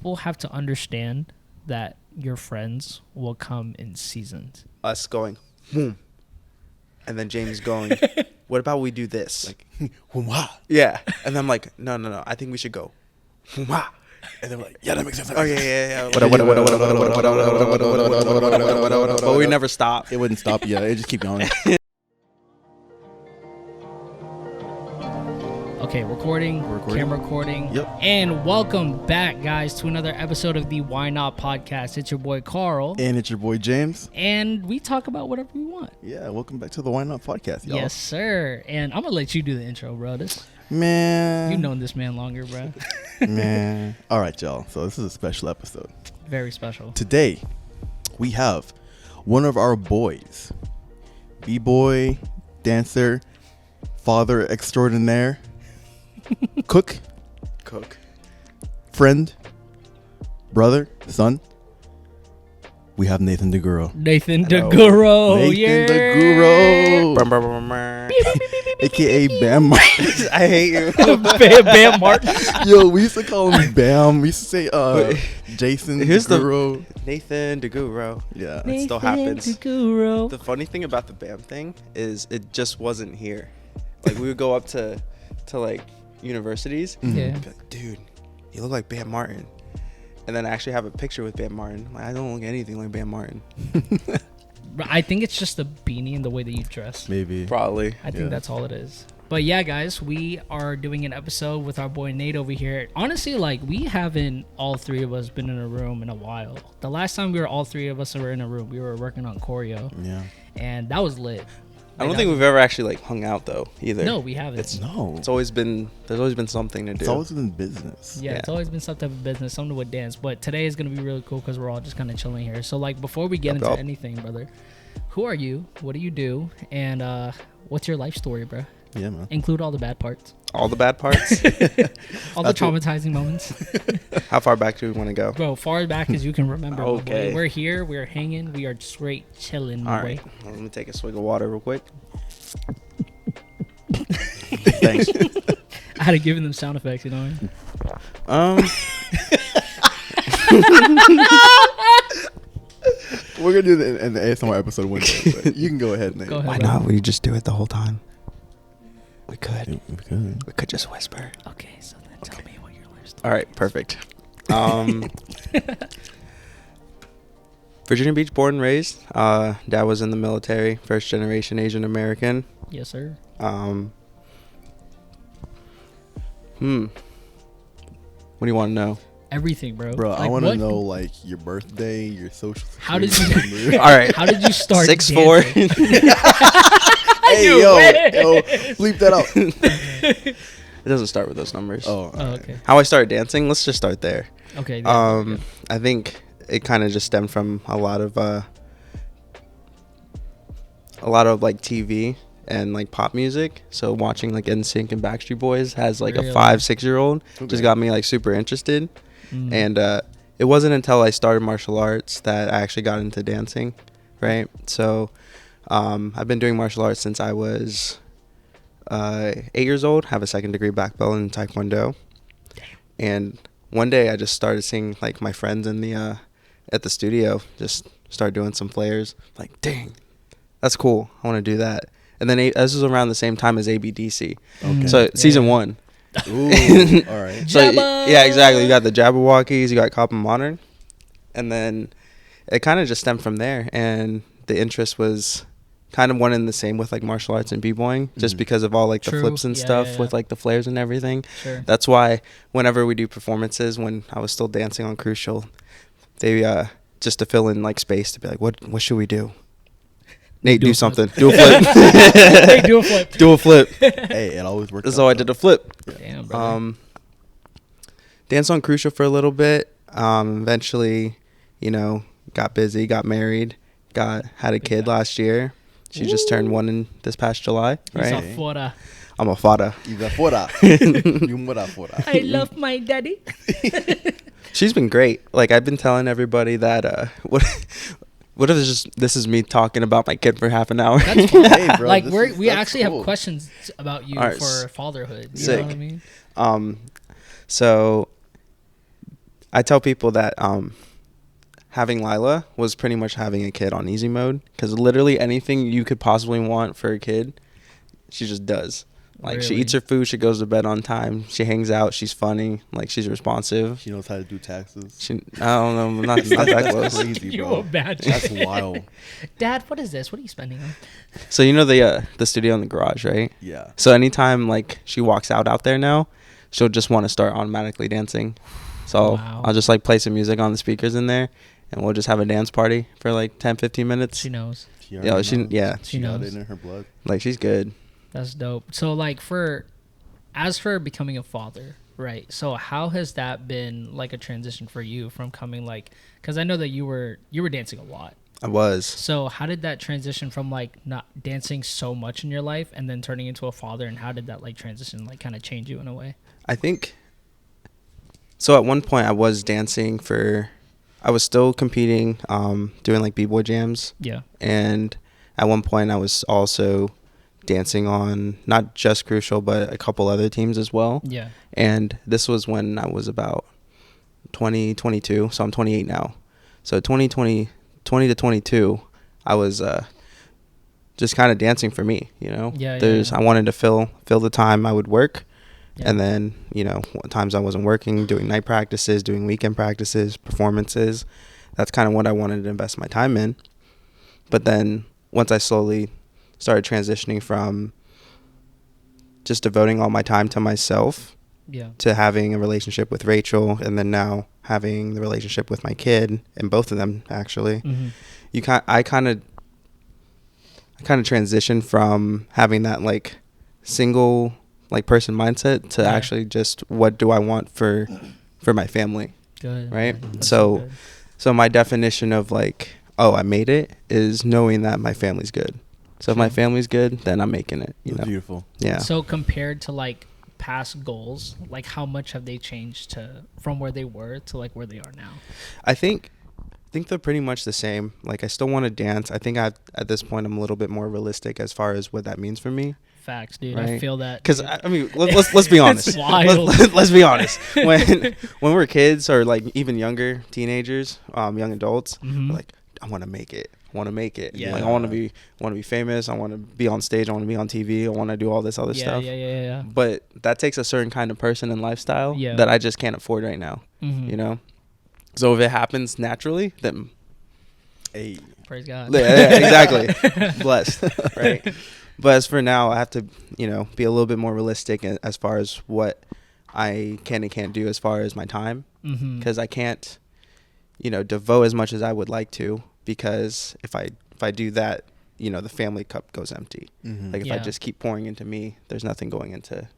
people have to understand that your friends will come in seasons. Us going, boom, and then James going, what about we do this? Like, wah. Yeah. And I'm like, no. I think we should go, wah. And they're like, yeah, that makes sense. Oh, yeah. But But we never stop. It wouldn't stop. Yeah, it just keep going. Okay, recording, camera recording. Yep. And welcome back, guys, to another episode of the Why Not Podcast. It's your boy, Karl. And it's your boy, James. And we talk about whatever we want. Yeah, welcome back to the Why Not Podcast, y'all. Yes, sir. And I'm going to let you do the intro, bro. Man. You've known this man longer, bro. Man. All right, y'all. So this is a special episode. Very special. Today, we have one of our boys, b-boy, dancer, father extraordinaire, cook, friend, brother, son. We have Nathan Daguro. Nathan Hello. Daguro. Nathan Daguro. AKA Bam Martin. I hate you. Bam Martin. Yo, we used to call him Bam. We used to say Jason Here's Daguro. Nathan Daguro. Yeah. It still happens. Daguro. The funny thing about the BAM thing is it just wasn't here. Like, we would go up to like universities. Yeah. And be like, dude, you look like Bam Martin. And then I actually have a picture with Bam Martin. Like, I don't look anything like Bam Martin. I think it's just the beanie and the way that you dress. Maybe. Probably. I think that's all it is. But yeah, guys, we are doing an episode with our boy Nate over here. Honestly, like, we haven't, all three of us, been in a room in a while. The last time we were all three of us were in a room, we were working on choreo. Yeah. And that was lit. I don't think we've ever actually like hung out though either. No, we haven't. It's No. always been something to do. It's always been business. Yeah, it's always been some type of business, something with dance. But today is going to be really cool because we're all just kind of chilling here. So, like, before we get into Yup. anything, brother, who are you? What do you do? And what's your life story, bro? Yeah, man. Include all the bad parts. All the bad parts. All the traumatizing moments. How far back do we want to go? Bro, far back as you can remember. my boy. Okay. We're here. We're hanging. We are straight chilling. All my right. boy. Well, let me take a swig of water real quick. Thanks. I had to give them sound effects, you know. We're gonna do the in the ASMR episode one day, but you can go ahead, Nate. Go ahead. Why not? We just do it the whole time. We Yeah, could. we could. We could just whisper. Okay, so then tell me what your life story. All right. Perfect. Virginia Beach, born and raised. Dad was in the military, first generation Asian American. Yes, sir. What do you want to know? Everything, bro. Bro, I Like, want to what- know like your birthday, your social. How did security you- number. All right. How did you start 6'4". dancing? Hey, yo, bleep that out. It doesn't start with those numbers. Oh, Oh, okay. How I started dancing? Let's just start there. Okay. Yeah, I think it kind of just stemmed from a lot of like TV and like pop music. So watching like NSYNC and Backstreet Boys as like Really? a 5-6-year-old Okay. just got me like super interested. Mm. And it wasn't until I started martial arts that I actually got into dancing, right? So I've been doing martial arts since I was 8 years old. Have a 2nd degree black belt in Taekwondo. And one day I just started seeing like my friends in the at the studio just start doing some flares. Like, dang, that's cool. I want to do that. And then this was around the same time as ABDC. Okay. So Yeah. season 1. Ooh, all right. So Jabba! yeah, exactly. You got the Jabberwockies, you got Cop and Modern, and then it kind of just stemmed from there. And the interest was kind of one and the same with like martial arts and b-boying, just Mhm. because of all like the True. flips and Yeah, stuff yeah, with yeah. like the flares and everything. Sure. That's why whenever we do performances, when I was still dancing on Crucial, they just to fill in like space to be like, what should we do? Nate, Do do a flip. something. Do a flip. Hey, do a flip. Do a flip. Hey, it always works. So I did a flip. Damn, bro. Danced on Crucial for a little bit. Eventually, got busy, got married, had a kid last year. She just turned 1 in this past July, right? Okay. I'm a fada. You're fora. I love my daddy. She's been great. Like, I've been telling everybody that what if this is me talking about my kid for half an hour? That's cool. Hey, bro, Like, that's we actually cool. have questions about you All right, for fatherhood. You sick. know what I mean? So I tell people that having Lila was pretty much having a kid on easy mode, because literally anything you could possibly want for a kid, she just does. Like, she eats her food, she goes to bed on time, she hangs out, she's funny, like, she's responsive. She knows how to do taxes. I don't know, not that close. Crazy, You bro. imagine. That's wild. Dad, what is this? What are you spending on? So you know the studio in the garage, right? Yeah. So anytime like she walks out there now, she'll just want to start automatically dancing. So Wow. I'll just like play some music on the speakers in there, and we'll just have a dance party for like 10-15 minutes. She knows. She already knows. She got knows. it in her blood. Like, she's good. That's dope. So like as for becoming a father, right? So how has that been like a transition for you from coming like, because I know that you were dancing a lot. I was. So how did that transition from like not dancing so much in your life and then turning into a father, and how did that like transition like kind of change you in a way? I think. So at one point I was dancing I was still competing, doing like b-boy jams. Yeah. And at one point I was also dancing on not just Crucial, but a couple other teams as well. Yeah. And this was when I was about 22, so I'm 28 now. So 20 to 22, I was just kind of dancing for me, you know. Yeah. I wanted to fill the time I would work. Yeah. And then, you know, times I wasn't working, doing night practices, doing weekend practices, performances. That's kind of what I wanted to invest my time in. But then once I slowly started transitioning from just devoting all my time to myself, to having a relationship with Rachel, and then now having the relationship with my kid, and both of them actually, I kind of transitioned from having that like single like person mindset to actually just what do I want for my family. Good. Right? So So my definition of like, oh, I made it, is knowing that my family's good. So if my family's good, then I'm making it, you know. Beautiful. Yeah. So compared to like past goals, like how much have they changed from where they were to like where they are now? I think they're pretty much the same. Like, I still want to dance. I think at this point I'm a little bit more realistic as far as what that means for me. Facts, dude. Right? I feel that. Because I mean, let's be honest. It's wild. Let's be honest. When we're kids or like even younger teenagers, young adults, we're like, I want to make it. I want to make it. Yeah. Like, I want to be famous. I want to be on stage. I want to be on TV. I want to do all this other stuff. Yeah. But that takes a certain kind of person and lifestyle that I just can't afford right now. You know. So if it happens naturally, then hey, praise God. Yeah, exactly. Blessed, right? But as for now, I have to, you know, be a little bit more realistic as far as what I can and can't do as far as my time, because I can't, you know, devote as much as I would like to, because if I do that, you know, the family cup goes empty. Like, if I just keep pouring into me, there's nothing going into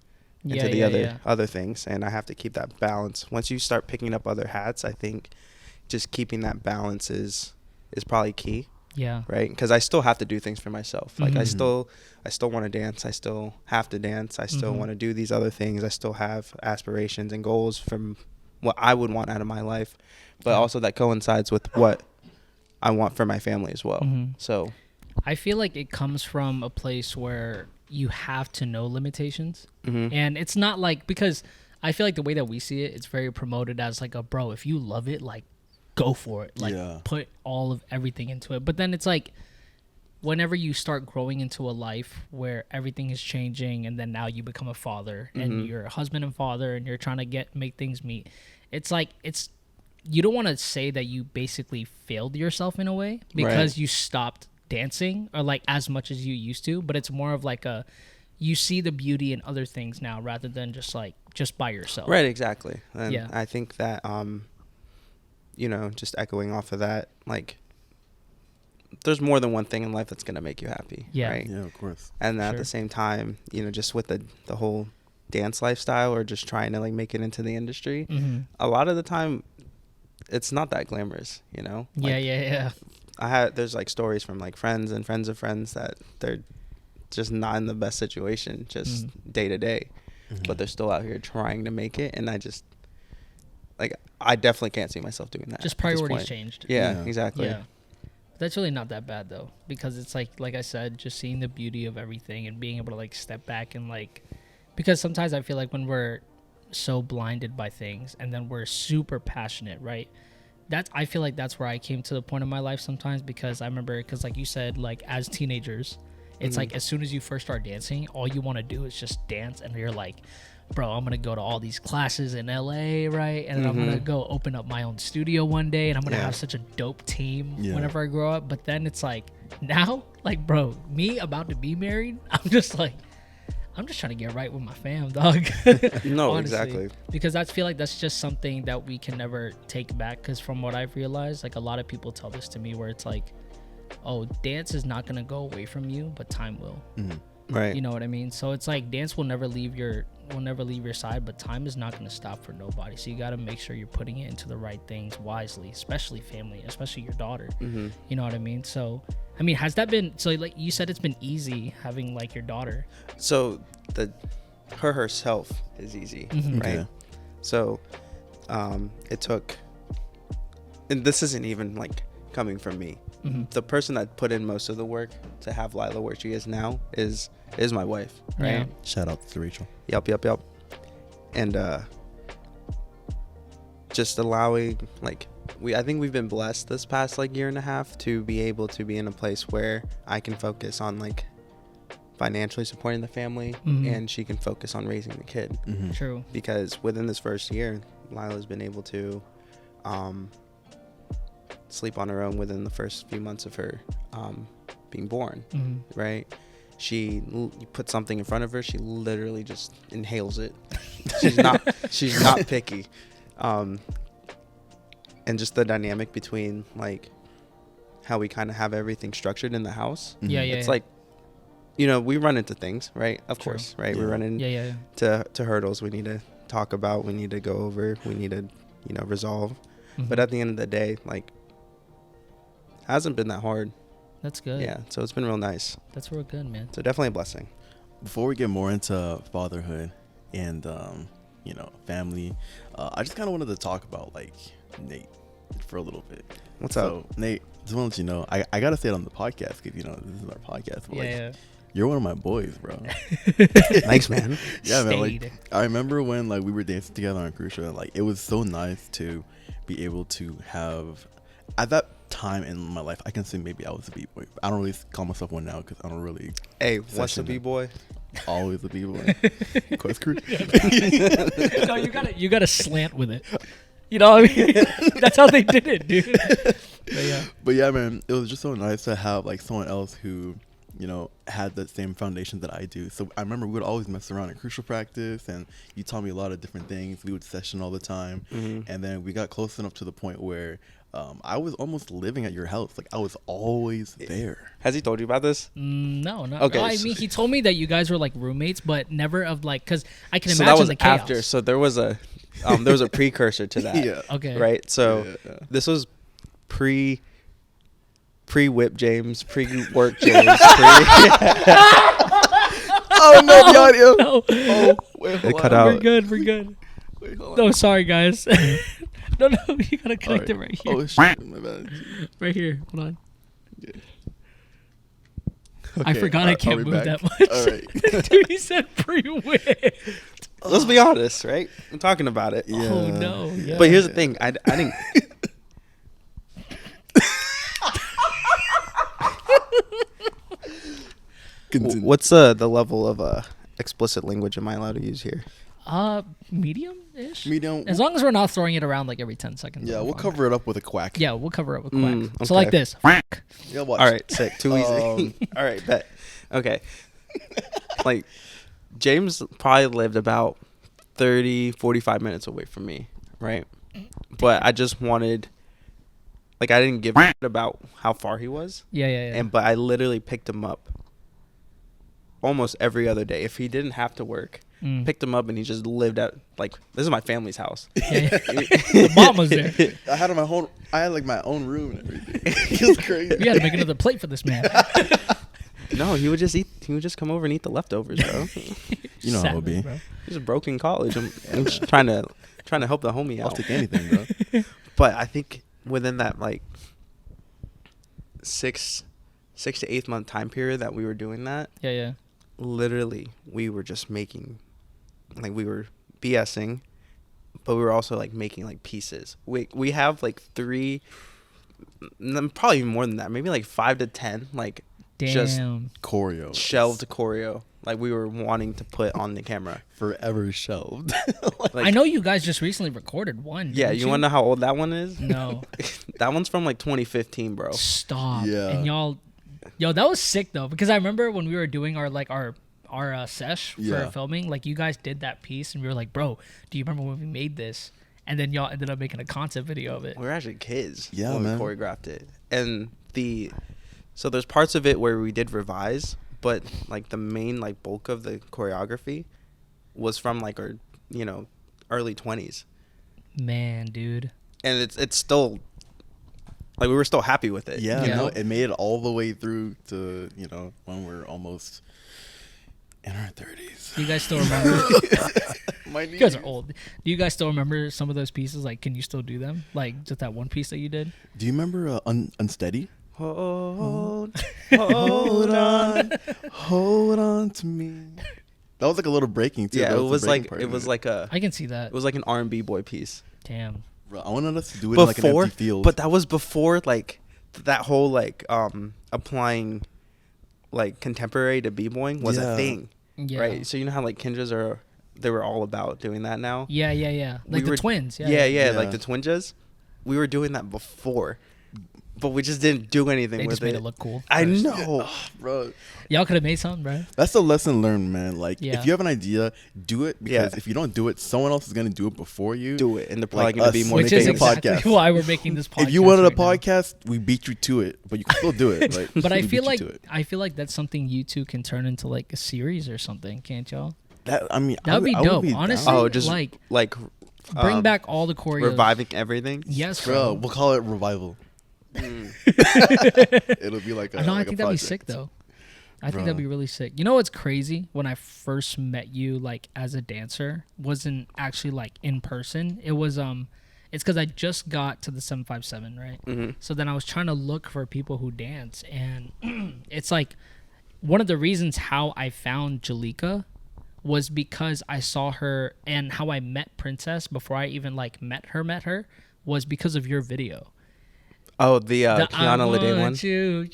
the other things, and I have to keep that balance. Once you start picking up other hats, I think just keeping that balance is probably key. Yeah. Right? Because I still have to do things for myself. Like, I still want to dance. I still have to dance. I still want to do these other things. I still have aspirations and goals from what I would want out of my life, but also that coincides with what I want for my family as well. So I feel like it comes from a place where you have to know limitations. And it's not like, because I feel like the way that we see it, it's very promoted as like a, bro, if you love it, like, go for it. Like, put all of everything into it. But then it's like, whenever you start growing into a life where everything is changing, and then now you become a father and you're a husband and father, and you're trying to make things meet, it's like, you don't want to say that you basically failed yourself in a way because you stopped dancing or like as much as you used to, but it's more of like you see the beauty in other things now rather than just by yourself. Right, exactly. And Yeah. I think that you know, just echoing off of that, like, there's more than one thing in life that's going to make you happy. Yeah. Right? yeah, of course. And at the same time, you know, just with the whole dance lifestyle, or just trying to like make it into the industry, a lot of the time it's not that glamorous, you know? Like, there's like stories from like friends and friends of friends that they're just not in the best situation just day to day, but they're still out here trying to make it. And I definitely can't see myself doing that. Just priorities changed. Yeah, exactly. Yeah. That's really not that bad though, because it's like I said, just seeing the beauty of everything and being able to like step back and like, because sometimes I feel like when we're so blinded by things, and then we're super passionate, right? I feel like that's where I came to the point in my life sometimes, because I remember, because like you said, like as teenagers, it's like as soon as you first start dancing, all you want to do is just dance, and you're like, bro, I'm gonna go to all these classes in LA, right? And then I'm gonna go open up my own studio one day, and I'm gonna have such a dope team whenever I grow up. But then it's like, now, like, bro, me about to be married, I'm just trying to get right with my fam, dog. No, Honestly. exactly. Because I feel like that's just something that we can never take back. Because from what I've realized, like, a lot of people tell this to me, where it's like, oh, dance is not gonna go away from you, but time will. Right. You know what I mean? So it's like dance will never leave your side, but time is not going to stop for nobody. So you got to make sure you're putting it into the right things wisely, especially family, especially your daughter. You know what I mean? So I mean, has that been, so like you said, it's been easy having like your daughter? So her herself is easy, right? Okay. So it took, and this isn't even like coming from me. The person that put in most of the work to have Lila where she is now is my wife, right? Yeah. Shout out to Rachel. Yep. And just allowing, like, I think we've been blessed this past like year and a half to be able to be in a place where I can focus on like financially supporting the family, and she can focus on raising the kid. True. Because within this first year, Lila's been able to sleep on her own within the first few months of her being born, right? You put something in front of her, she literally just inhales it. she's not picky. And just the dynamic between like how we kind of have everything structured in the house. It's like, you know, we run into things, right? Of course, right? We run into to hurdles we need to talk about, we need to go over, we need to, you know, resolve. But at the end of the day, like, hasn't been that hard. That's good. Yeah, so it's been real nice. That's real good, man. So definitely a blessing. Before we get more into fatherhood and you know, family, I just kind of wanted to talk about like Nate for a little bit. What's up? Nate, just want to let you know, I gotta say it on the podcast because, you know, this is our podcast, but Yeah. you're one of my boys, bro. Thanks, man. Yeah, man. Like, I remember when like we were dancing together on Cruise Show, and like it was so nice to be able to have, at that time in my life, I can say maybe I was a b-boy. I don't really call myself one now because I don't really. Hey, what's a b-boy? Always a b-boy. Quest crew. No, you gotta slant with it. You know what I mean? That's how they did it, dude. But yeah, man, it was just so nice to have like someone else who, you know, had the same foundation that I do. So I remember we would always mess around in crucial practice, and you taught me a lot of different things. We would session all the time, and then we got close enough to the point where I was almost living at your house. Like I was always there. Has he told you about this? No, not Okay. I mean, he told me that you guys were like roommates, but never of like, because I can So imagine that was the chaos. after. So there was a precursor to that. Yeah. Okay. Right. So this was pre whip James, pre work James. Oh no, the audio. No, Oh, wait, It hold cut on. out. we're good. We're good. Wait, hold on. No, sorry guys. No, you gotta connect it All right here. Oh shit, my bad. Right here. Hold on. I Okay, forgot I can't we move back? that much. All right. Dude, he said pre-whip. Let's be honest, right? I'm talking about it. Yeah. Oh no. Yeah. But here's the thing. I didn't. Continue. What's the level of explicit language am I allowed to use here? Medium-ish. Medium. As long as we're not throwing it around like every 10 seconds. Yeah, we're we'll fine. cover it up with a quack. Yeah, we'll cover it with quack. Okay. So like this. Yeah, watch. All right, sick. Too easy. All right, bet. Okay. Like, James probably lived about 30, 45 minutes away from me, right? But I just wanted, like, I didn't give a about how far he was. Yeah. But I literally picked him up almost every other day. If he didn't have to work, picked him up and he just lived at, like, this is my family's house. Yeah. The mom was there. I had like my own room and everything. It was crazy. We had to make another plate for this man. No, he would just come over and eat the leftovers, bro. You know how it would be. Bro. He's broke in college. I'm just trying to help the homie I'll out. take anything, bro. But I think within that like 6 to 8 month time period that we were doing that, Yeah. literally we were just making, like, we were BSing, but we were also like making like pieces. We have like 3, probably more than that, maybe like 5 to 10 like just Damn. Choreo. shelved choreo. Like we were wanting to put on the camera. Forever shelved. I know you guys just recently recorded one. Yeah, didn't you want to know how old that one is? No. That one's from like 2015, bro. Stop. Yeah. And y'all, yo, that was sick though, because I remember when we were doing our sesh for filming, like you guys did that piece, and we were like, bro, do you remember when we made this? And then y'all ended up making a concept video of it. We were actually kids Yeah, when man. we choreographed it. And so there's parts of it where we did revise, but like the main like bulk of the choreography was from like our, early 20s. Man, dude. And it's still like we were still happy with it. Yeah, Yeah. no, it made it all the way through to, when we're almost in our 30s. Do you guys still remember? My You guys are old. Do you guys still remember some of those pieces? Like, can you still do them? Like, just that one piece that you did? Do you remember Unsteady? Hold Hold on to me. That was like a little breaking too. Yeah, That it was the like breaking part it of was like a I can see that. it was like an R&B boy piece. Damn. Bro, I wanted us to do it in like an empty field. But that was before like that whole like applying like contemporary to b-boying was Yeah. a thing, Yeah. right? So you know how like Kinjas they were all about doing that now. Yeah. Like We were- twins. Yeah, Yeah. like the Twinjas. We were doing that before, but we just didn't do anything They with just made it. it look cool. I first. know. Bro, Y'all could have made something, bro. that's a lesson learned, man. Like, Yeah. if you have an idea, do it. Because Yeah. if you don't do it, someone else is gonna do it before you. Do it, and they're probably Like going to be us. more Which is making a famous. exactly podcast. why we're making this podcast. If you wanted a right now. podcast, we beat you to it, but you can still do it. Right? But I We feel beat you like to it. that's something you two can turn into like a series or something, can't y'all? That I mean, That'd be I would dope, down. honestly. Oh, just like like bring back all the choreos. reviving everything. Yes, Bro, bro. we'll call it revival. Mm. It'll be like a. I know. like I think a that'd be project. sick though. I think Bro. that'd be really sick. You know what's crazy? When I first met you, like as a dancer, wasn't actually like in person. It was it's because I just got to the 757, right? Mhm. So then I was trying to look for people who dance, and it's like one of the reasons how I found Jalika was because I saw her, and how I met Princess before I even like met her was because of your video. Oh, the The Kiana Lede one.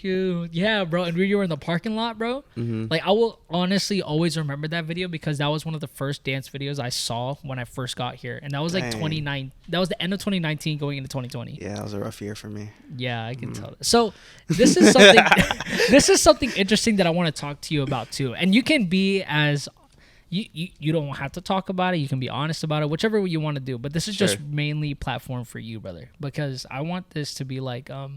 You. Yeah, bro. And you were in the parking lot, bro. Mhm. Like, I will honestly always remember that video because that was one of the first dance videos I saw when I first got here. And that was like Dang. 29. That was the end of 2019 going into 2020. Yeah, that was a rough year for me. Yeah, I can tell. So this is something this is something interesting that I want to talk to you about too. And you can be as you don't have to talk about it. You can be honest about it, whichever you want to do. But this is just Sure. mainly platform for you, brother, because I want this to be like a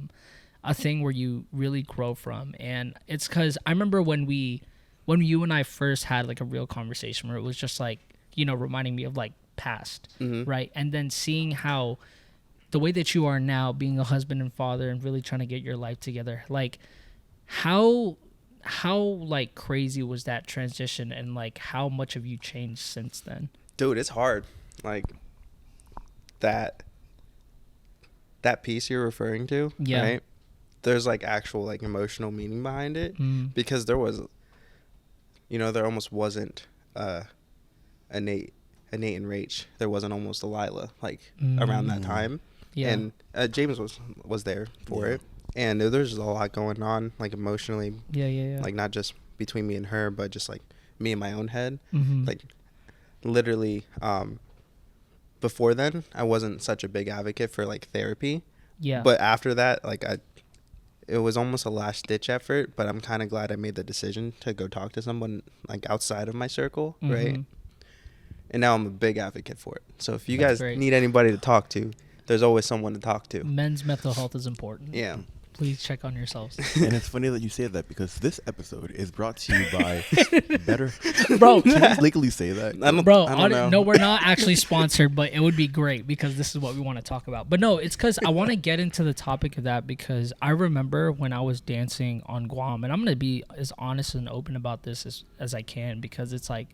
thing where you really grow from. And it's because I remember when you and I first had like a real conversation where it was just like, reminding me of like past, right? And then seeing how the way that you are now, being a husband and father and really trying to get your life together, like how like crazy was that transition, and like how much have you changed since then? Dude, it's hard. Like that piece you're referring to, Yeah. right? There's like actual like emotional meaning behind it, because there was, there almost wasn't a Nate and Rach. There wasn't almost a Lila like around that time. Yeah. And James was there for it, and there's a lot going on like emotionally, Yeah. like not just between me and her, but just like me in my own head. Mhm. Like literally, before then I wasn't such a big advocate for like therapy. Yeah. But after that, like it was almost a last ditch effort, but I'm kind of glad I made the decision to go talk to someone like outside of my circle, right? Mhm. And now I'm a big advocate for it. So if you That's guys great. need anybody to talk to, there's always someone to talk to. Men's mental health is important. Yeah. Please check on yourselves. And it's funny that you say that because this episode is brought to you by Better. Bro, Can we legally say that? I don't know. no, we're not actually sponsored, but it would be great because this is what we want to talk about. But no, it's because I want to get into the topic of that because I remember when I was dancing on Guam, and I'm going to be as honest and open about this as I can, because it's like,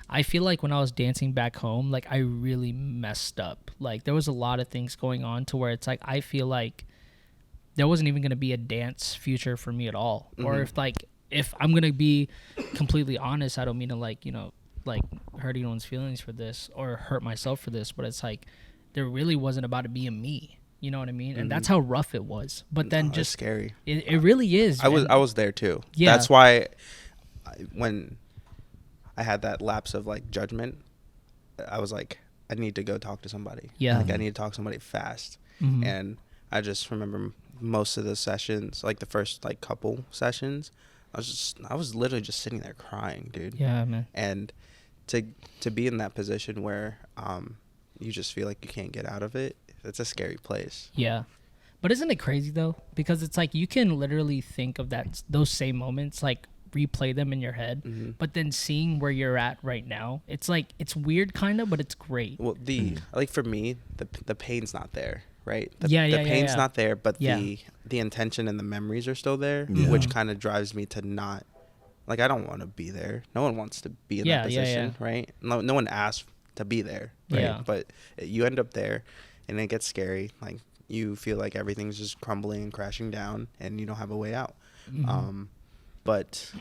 I feel like when I was dancing back home, like I really messed up. Like there was a lot of things going on to where it's like, I feel like there wasn't even going to be a dance future for me at all. Or if I'm going to be completely honest, I don't mean to like like hurt anyone's feelings for this or hurt myself for this, but it's like there really wasn't about it being me. You know what I mean? And that's how rough it was. But then just scary. It really is. I was there too. Yeah. That's why when I had that lapse of like judgment, I was like, I need to go talk to somebody. Yeah. Like I need to talk to somebody fast. Mhm. And I just remember most of the sessions, like the first like couple sessions, I was literally just sitting there crying, dude. Yeah, man. And to be in that position where you just feel like you can't get out of it, it's a scary place. Yeah. But isn't it crazy though? Because it's like you can literally think of those same moments, like replay them in your head, but then seeing where you're at right now, it's like it's weird kind of, but it's great. Well, like for me, the pain's not there, right? The pain's not there, but the intention and the memories are still there, which kind of drives me to not, like, I don't want to be there. No one wants to be in that position, right? No one asked to be there, right? But you end up there, and it gets scary. Like, you feel like everything's just crumbling and crashing down, and you don't have a way out. But,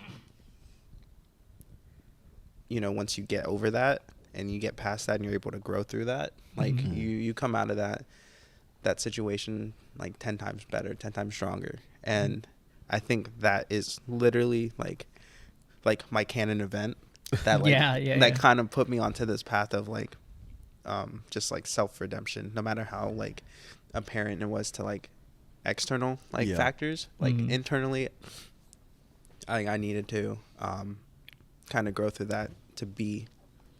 you know, once you get over that, and you get past that, and you're able to grow through that, like, you come out of that situation like 10 times better, 10 times stronger. And I think that is literally like my canon event that like that kind of put me onto this path of like just like self-redemption, no matter how like apparent it was to like external like factors. Like internally, I needed to kind of grow through that to be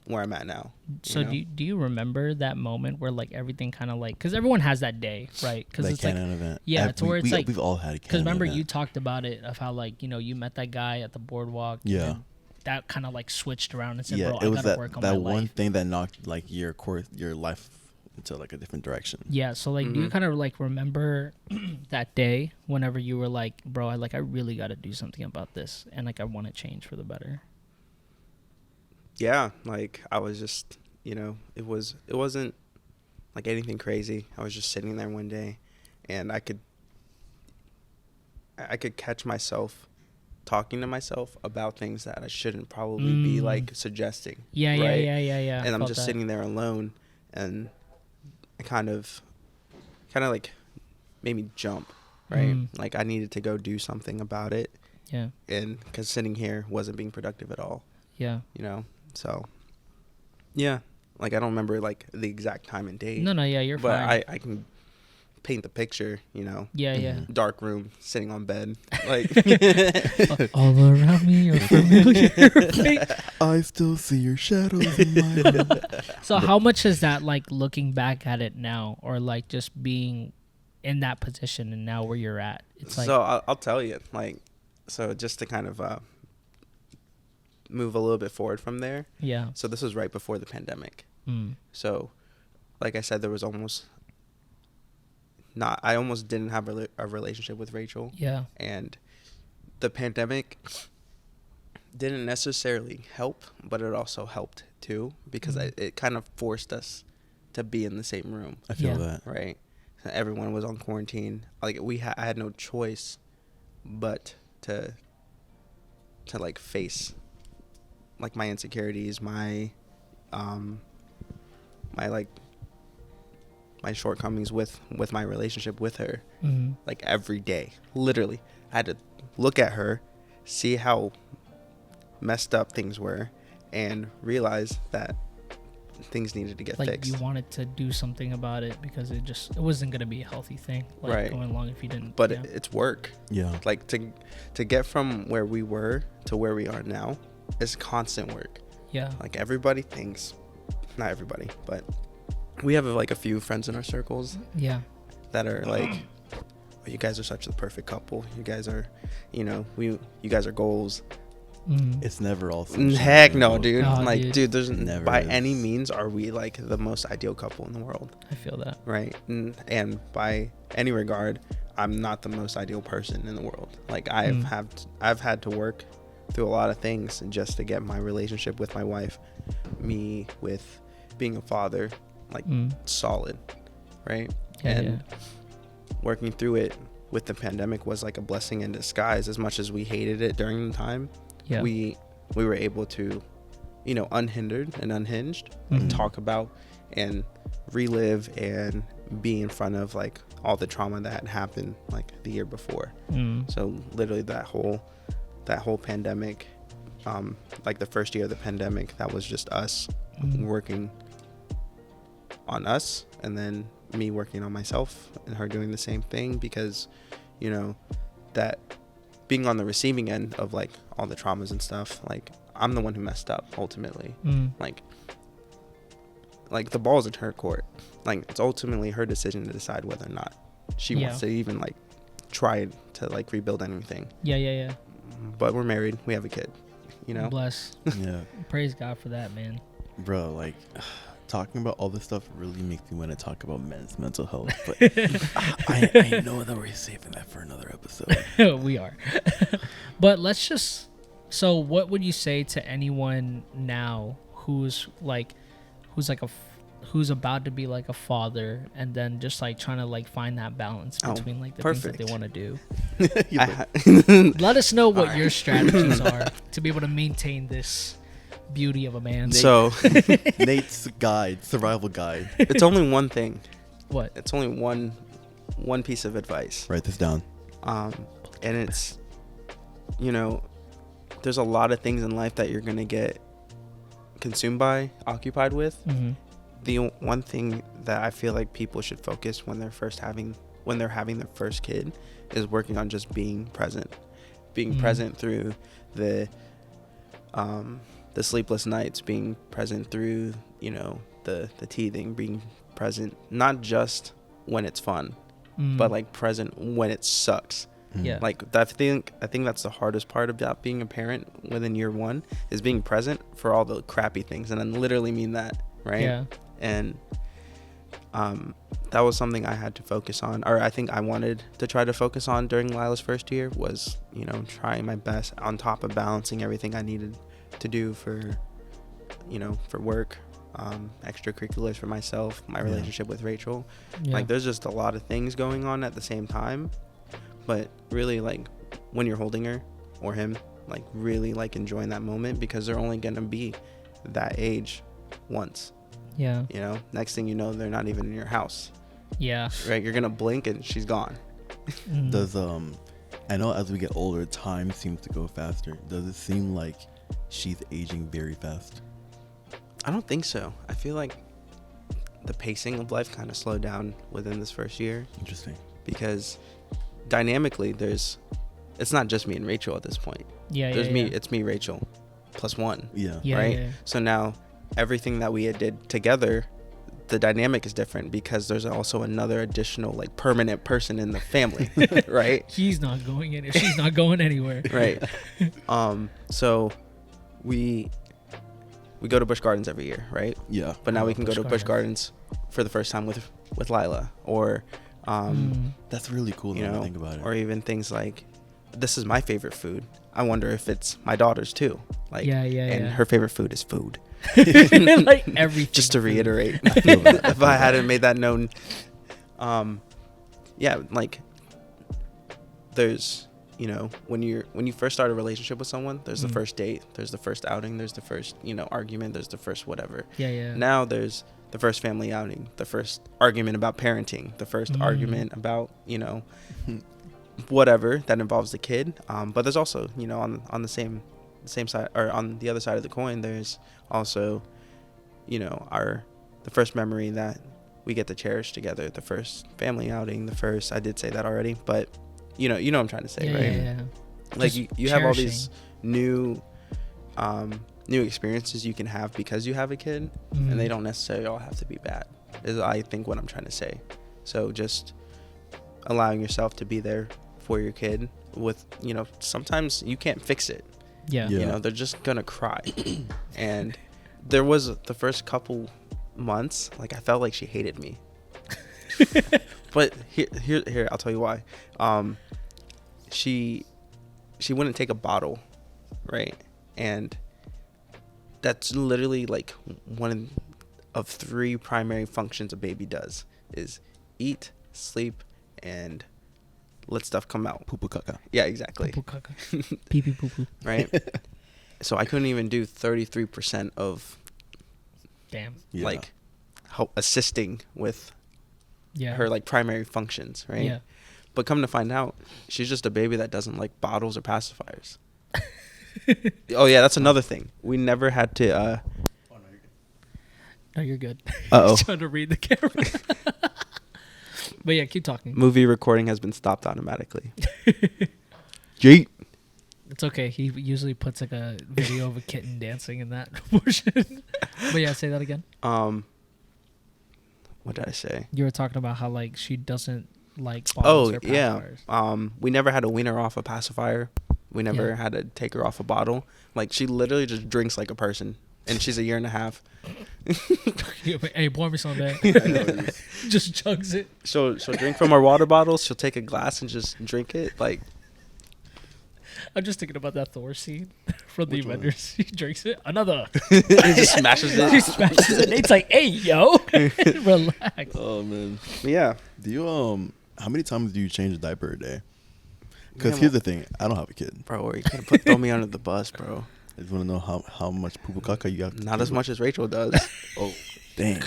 where I'm at now. So do you remember that moment where like everything kind of like, because everyone has that day, right? Because it's canon like event. Yeah, it's where it's like we've all had a canon because remember event. you talked about it of how like, you know, you met that guy at the boardwalk. Yeah. And that kind of like switched around and said, Yeah, bro, it I was gotta that work on my one life. thing that knocked like your life into like a different direction. Yeah, so like do you kind of like remember that day whenever you were like, bro, I really got to do something about this, and like I want to change for the better? Yeah, like I was just, you know, it wasn't like anything crazy. I was just sitting there one day, and I could catch myself talking to myself about things that I shouldn't probably be like suggesting. Yeah. And I'm just sitting there alone, and I kind of like made me jump, right? Like I needed to go do something about it. Yeah. And because sitting here wasn't being productive at all. Yeah. You know, so yeah, like I don't remember like the exact time and date. No, yeah, you're fine. But I can paint the picture, you know. Yeah. Dark room, sitting on bed, like all around me, you're familiar. I still see your shadows in my head. So how much is that like looking back at it now, or like just being in that position and now where you're at? It's like, so I'll tell you, like, so just to kind of move a little bit forward from there. Yeah. So this was right before the pandemic. So, like I said, there was I almost didn't have a relationship with Rachel. Yeah. And the pandemic didn't necessarily help, but it also helped too, because it kind of forced us to be in the same room. I feel that. Right. Everyone was on quarantine. Like I had no choice but to like face like my insecurities, my my shortcomings with my relationship with her. Like every day, literally I had to look at her, see how messed up things were, and realize that things needed to get like fixed. you wanted to do something about it because it wasn't going to be a healthy thing, like going along if you didn't. But it's work. Yeah. Like to get from where we were to where we are now is constant work. Yeah. Like everybody thinks, not everybody, but we have like a few friends in our circles. Yeah. That are like, oh, you guys are such the perfect couple. You guys are, you know, you guys are goals. It's never all Heck no, dude. Oh, like, dude, there's never by is. Any means are we like the most ideal couple in the world. I feel that. Right. And by any regard, I'm not the most ideal person in the world. Like I've had to work through a lot of things just to get my relationship with my wife, me with being a father, like solid, right? And working through it with the pandemic was like a blessing in disguise. As much as we hated it during the time, we were able to unhindered and unhinged, like talk about and relive and be in front of like all the trauma that had happened like the year before. So literally that whole pandemic, like the first year of the pandemic, that was just us working on us, and then me working on myself and her doing the same thing, because that being on the receiving end of like all the traumas and stuff, like I'm the one who messed up ultimately. Like the ball's in her court. Like it's ultimately her decision to decide whether or not she wants to even like try to like rebuild anything. Yeah. But we're married, we have a kid, Bless. Yeah. Praise God for that, man. Bro, like talking about all this stuff really makes me want to talk about men's mental health, but I know that we're saving that for another episode. We are. But so what would you say to anyone now who's about to be like a father, and then just like trying to like find that balance between like the things that they want to do? Let us know what your strategies are to be able to maintain this beauty of a man. So Nate's survival guide. it's only one thing. What? It's only one piece of advice. Write this down. And it's, there's a lot of things in life that you're going to get consumed by, occupied with. The one thing that I feel like people should focus when they're having their first kid is working on just being present. Being present through the sleepless nights, being present through, the teething, being present not just when it's fun, but like present when it sucks. Yeah. Like I think that's the hardest part about being a parent within year one, is being present for all the crappy things, and I literally mean that, right? Yeah. And that was something I had to focus on, or I think I wanted to try to focus on during Lila's first year, was trying my best on top of balancing everything I needed to do for work, extracurriculars for myself, my relationship with Rachel. Like there's just a lot of things going on at the same time, but really like when you're holding her or him, like really like enjoying that moment, because they're only gonna be that age once. Next thing you know, they're not even in your house. Right, you're gonna blink and she's gone. Does I know as we get older, time seems to go faster. Does it seem like she's aging very fast? I don't think so. I feel like the pacing of life kind of slowed down within this first year. Interesting. Because dynamically, it's not just me and Rachel at this point. It's me, Rachel, plus one. Right? So now everything that we did together, the dynamic is different, because there's also another additional like permanent person in the family. Right? He's not going in. She's not going anywhere. Right. So we go to Busch Gardens every year, right? Yeah. But now we can go to Busch Gardens for the first time with Lila, or that's really cool to think about it. Or even things like, this is my favorite food, I wonder if it's my daughter's too. Like, and her favorite food is food. Like everything. Just to reiterate, if I hadn't made that known, like there's, when you first start a relationship with someone, there's the first date, there's the first outing, there's the first, argument, there's the first whatever. Now there's the first family outing, the first argument about parenting, the first argument about, whatever that involves the kid. But there's also, on the same side, or on the other side of the coin, there's also, the first memory that we get to cherish together, the first family outing, the first, I did say that already, but you know what I'm trying to say, right? Like you have all these new experiences you can have because you have a kid, and they don't necessarily all have to be bad, is I think what I'm trying to say. So just allowing yourself to be there for your kid with, sometimes you can't fix it. They're just gonna cry. And there was the first couple months, like I felt like she hated me. But here I'll tell you why. She wouldn't take a bottle, right? And that's literally like one of three primary functions a baby does, is eat, sleep, and let stuff come out. Poo poo caca. Yeah, exactly. Poo poo caca. Pee pee poo poo. Right? So I couldn't even do 33% of Damn. Yeah. like assisting with Yeah. her like primary functions, right? Yeah. But come to find out, she's just a baby that doesn't like bottles or pacifiers. Oh yeah, that's another thing. We never had to. No, you're good. Uh-oh. He's trying to read the camera. But yeah, keep talking. Movie recording has been stopped automatically. Yeet. It's okay. He usually puts like a video of a kitten dancing in that portion. But yeah, say that again. What did I say? You were talking about how like she doesn't like bottles or yeah. pacifiers. We never had to wean her off a pacifier. We never Yeah. had to take her off a bottle. Like she literally just drinks like a person, and she's a year and a half. Hey, pour me some back. Just chugs it. She'll drink from our water bottles. She'll take a glass and just drink it. Like I'm just thinking about that Thor scene from the Which one? Avengers. He drinks it. Another. he just smashes He it. smashes it. Nate's like, hey, yo. Relax. Oh man. But yeah. Do you how many times do you change a diaper a day? Because Man, here's the thing, I don't have a kid. Bro, you can't throw me under the bus, bro. I just want to know how much poo caca you have. Not as much as Rachel does. Oh, dang.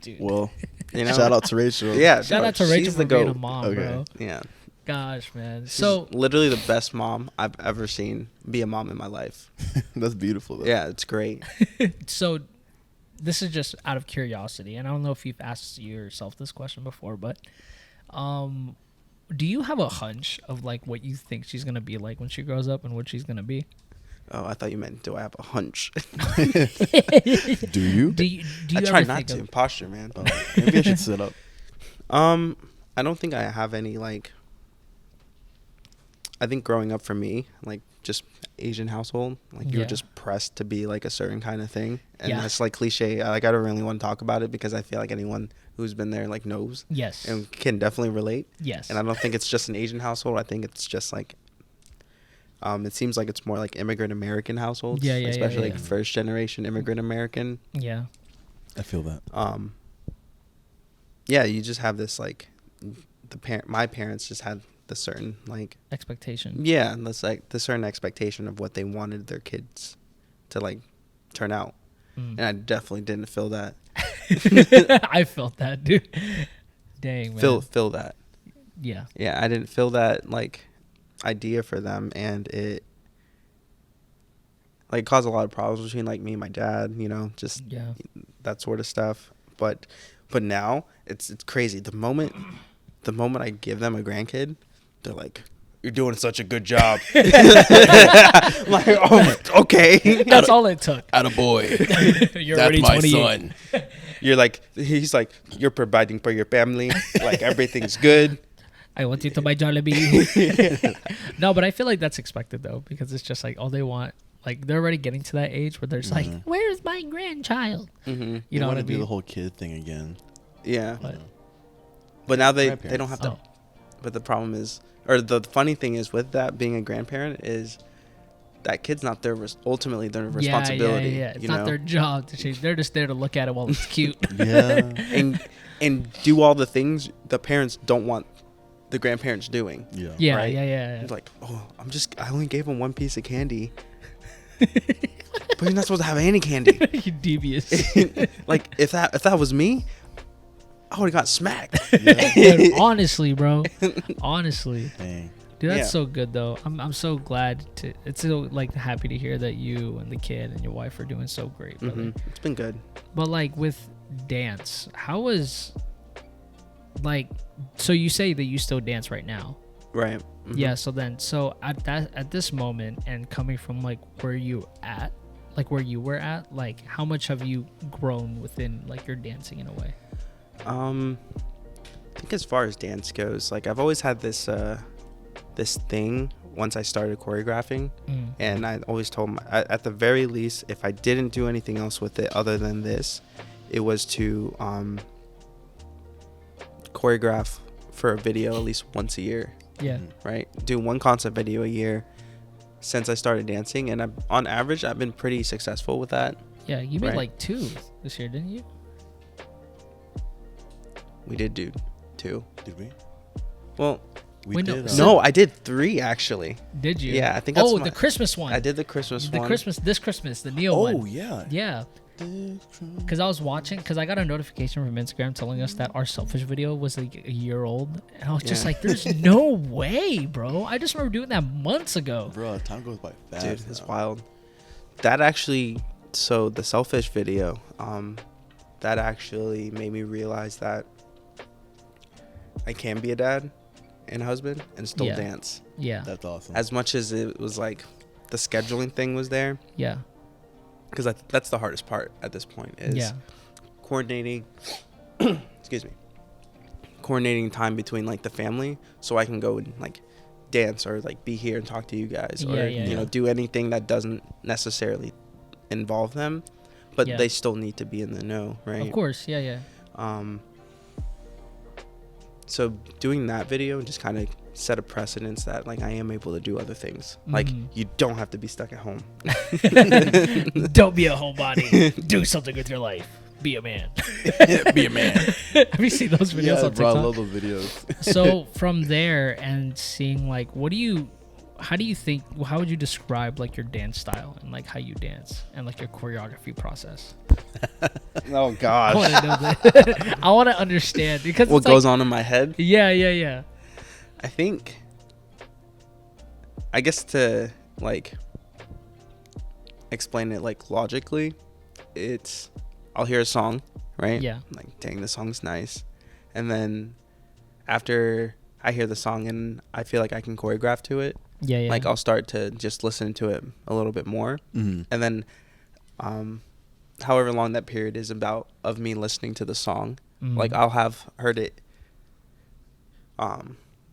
Dude. Well, You know? shout out to Rachel. Yeah. Shout bro, out to Rachel she's for the being a goat. mom, Okay. bro. Yeah. Gosh, man. She's So, literally the best mom I've ever seen be a mom in my life. That's beautiful. Though. Yeah, it's great. so this is just out of curiosity, and I don't know if you've asked yourself this question before, but do you have a hunch of like what you think she's gonna be like when she grows up and what she's gonna be? Oh, I thought you meant, do I have a hunch? Do you? Do you I try ever not think to. of, Posture, man. Oh, maybe I should sit up. I don't think I have any, like, I think growing up for me, like, just Asian household, like, you Yeah. were just pressed to be, like, a certain kind of thing. And Yeah. that's, like, cliche. Like, I don't really want to talk about it because I feel like anyone who's been there, like, knows yes, and can definitely relate. yes, And I don't think it's just an Asian household. I think it's just, like, it seems like it's more like immigrant American households. Yeah, yeah, especially, yeah. like, first generation immigrant American. yeah, I feel that. Yeah, you just have this, like, my parents just had the certain, like, expectation. yeah, and that's like the certain expectation of what they wanted their kids to, like, turn out. Mm. And I definitely didn't feel that. I felt that, dude. Dang, man. Feel that. Yeah. Yeah, I didn't feel that, like, idea for them, and it, like, caused a lot of problems between, like, me and my dad, you know, just Yeah. that sort of stuff. But now it's crazy. The moment I give them a grandkid, they're like, "You're doing such a good job." Like, oh, okay. That's all it took. Attaboy. You're already 28. You're like, he's like, you're providing for your family. Like, everything's good. I want you to buy Jollibee. No, but I feel like that's expected though, because it's just like all they want. Like they're already getting to that age where they're just like, "Where's my grandchild?" Mm-hmm. You know what want I to do mean? the whole kid thing again. Yeah. But, But now they Grandparents. don't have to. oh, But the problem is, or the funny thing is with that being a grandparent is that kid's not their ultimately their responsibility. Yeah. It's you not know? their job to change. They're just there to look at it while it's cute. Yeah. and do all the things the parents don't want the grandparents doing. Yeah. Yeah, Right? yeah. It's like, oh, I only gave him one piece of candy. But you're not supposed to have any candy. You devious. Like, if that was me, I would have got smacked. Yeah. Dude, honestly, bro. Honestly. Dang. Dude, that's Yeah. so good though. I'm so glad to. It's so like happy to hear that you and the kid and your wife are doing so great, brother. Mhm. It's been good. But like with dance, how was like? So you say that you still dance right now? Right. Mhm. Yeah. So at this moment and coming from like where you were at, like how much have you grown within like your dancing in a way? I think as far as dance goes, like, I've always had this this thing once I started choreographing, and I always told at the very least, if I didn't do anything else with it other than this, it was to choreograph for a video at least once a year. Yeah. Right, do one concept video a year since I started dancing, and on average I've been pretty successful with that. Yeah. You made Right. like 2 this year, didn't you? We did do 2. Did we? Well, We Wait, did. No, I did 3 actually. Did you? Yeah, I think that's the Christmas one. I did the Christmas one. This Christmas, the Neo one. Oh yeah. Yeah. Because I was watching, because I got a notification from Instagram telling us that our Selfish video was like a year old. And I was just Yeah. like, there's no way, bro. I just remember doing that months ago. Bro, time goes by fast. Dude, it's now. wild. That actually, so the Selfish video, that actually made me realize that I can be a dad and a husband and still Yeah. dance. Yeah. That's awesome. As much as it was like the scheduling thing was there, Yeah. because that's the hardest part at this point is Yeah. coordinating. Excuse me. Coordinating time between like the family, so I can go and like dance or like be here and talk to you guys, or you know, do anything that doesn't necessarily involve them, but Yeah. they still need to be in the know, right? Of course. Yeah. Yeah. So doing that video just kind of set a precedence that like I am able to do other things. Like you don't have to be stuck at home. Don't be a homebody. Do something with your life. Be a man. Be a man. Have you seen those videos Yeah, on bro, I TikTok? love those videos. So from there and seeing like, how do you think, how would you describe like your dance style and like how you dance and like your choreography process? Oh I gosh. want to know that. I want to understand because What it's goes like, on in my head? Yeah. I guess to like explain it like logically, I'll hear a song, right? Yeah. Like, dang, the song's nice. And then after I hear the song and I feel like I can choreograph to it, Yeah. like I'll start to just listen to it a little bit more. Mm-hmm. And then however long that period is of me listening to the song, like I'll have heard it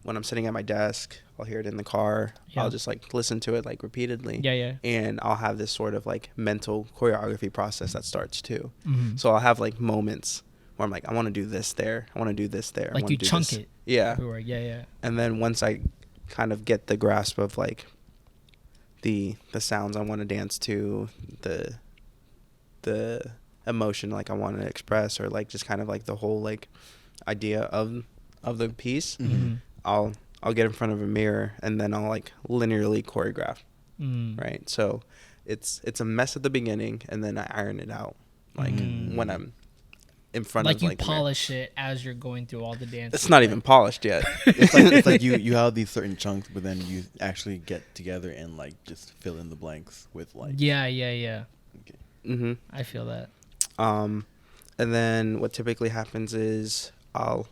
when I'm sitting at my desk, I'll hear it in the car. Yeah. I'll just like listen to it like repeatedly. Yeah. And I'll have this sort of like mental choreography process that starts too. Mhm. So I'll have like moments where I'm like, I want to do this there. I want to do this there. I Like wanna you do chunk this. it. Yeah. Everywhere. Yeah. And then once I kind of get the grasp of like the sounds I want to dance to, the emotion like I want to express, or like just kind of like the whole like idea of the piece, Mhm. I'll get in front of a mirror and then I'll like linearly choreograph. Right. So it's a mess at the beginning and then I iron it out like when I'm in front Like of you like the mirror. polish it as you're going through all the dances. It's not even polished yet. It's like you have these certain chunks, but then you actually get together and like just fill in the blanks with like. Yeah. Okay. Mm-hmm. I feel that. And then what typically happens is I'll,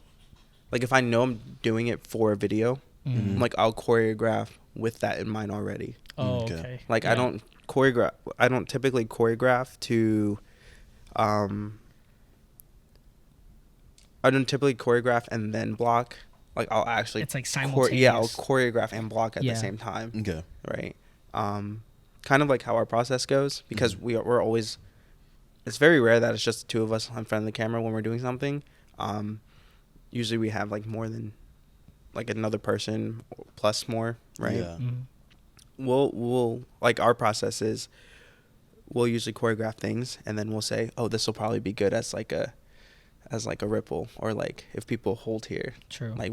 like, if I know I'm doing it for a video, like I'll choreograph with that in mind already. Oh, Okay. okay. Like Yeah. I don't typically choreograph to, I don't typically choreograph and then block. Like I'll actually, It's like I'll simultaneous. choreograph and block at Yeah. the same time. Okay. Right. Kind of like how our process goes, because we're always, it's very rare that it's just the two of us in front of the camera when we're doing something. Usually we have like more than like another person plus more, right? Yeah. We'll like our process is we'll usually choreograph things and then we'll say, oh, this will probably be good as like a ripple, or like if people hold here. True. Like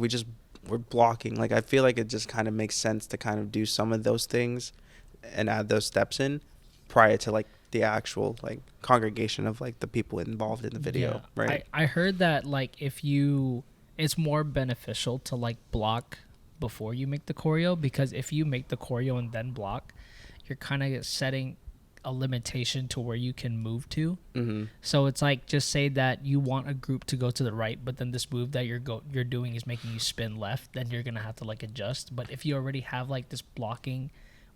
we're blocking. Like I feel like it just kind of makes sense to kind of do some of those things and add those steps in prior to like the actual like congregation of like the people involved in the video, Yeah. right? I heard that like it's more beneficial to like block before you make the choreo, because if you make the choreo and then block, you're kind of setting a limitation to where you can move to. So it's like, just say that you want a group to go to the right, but then this move that you're doing is making you spin left, then you're gonna have to like adjust. But if you already have like this blocking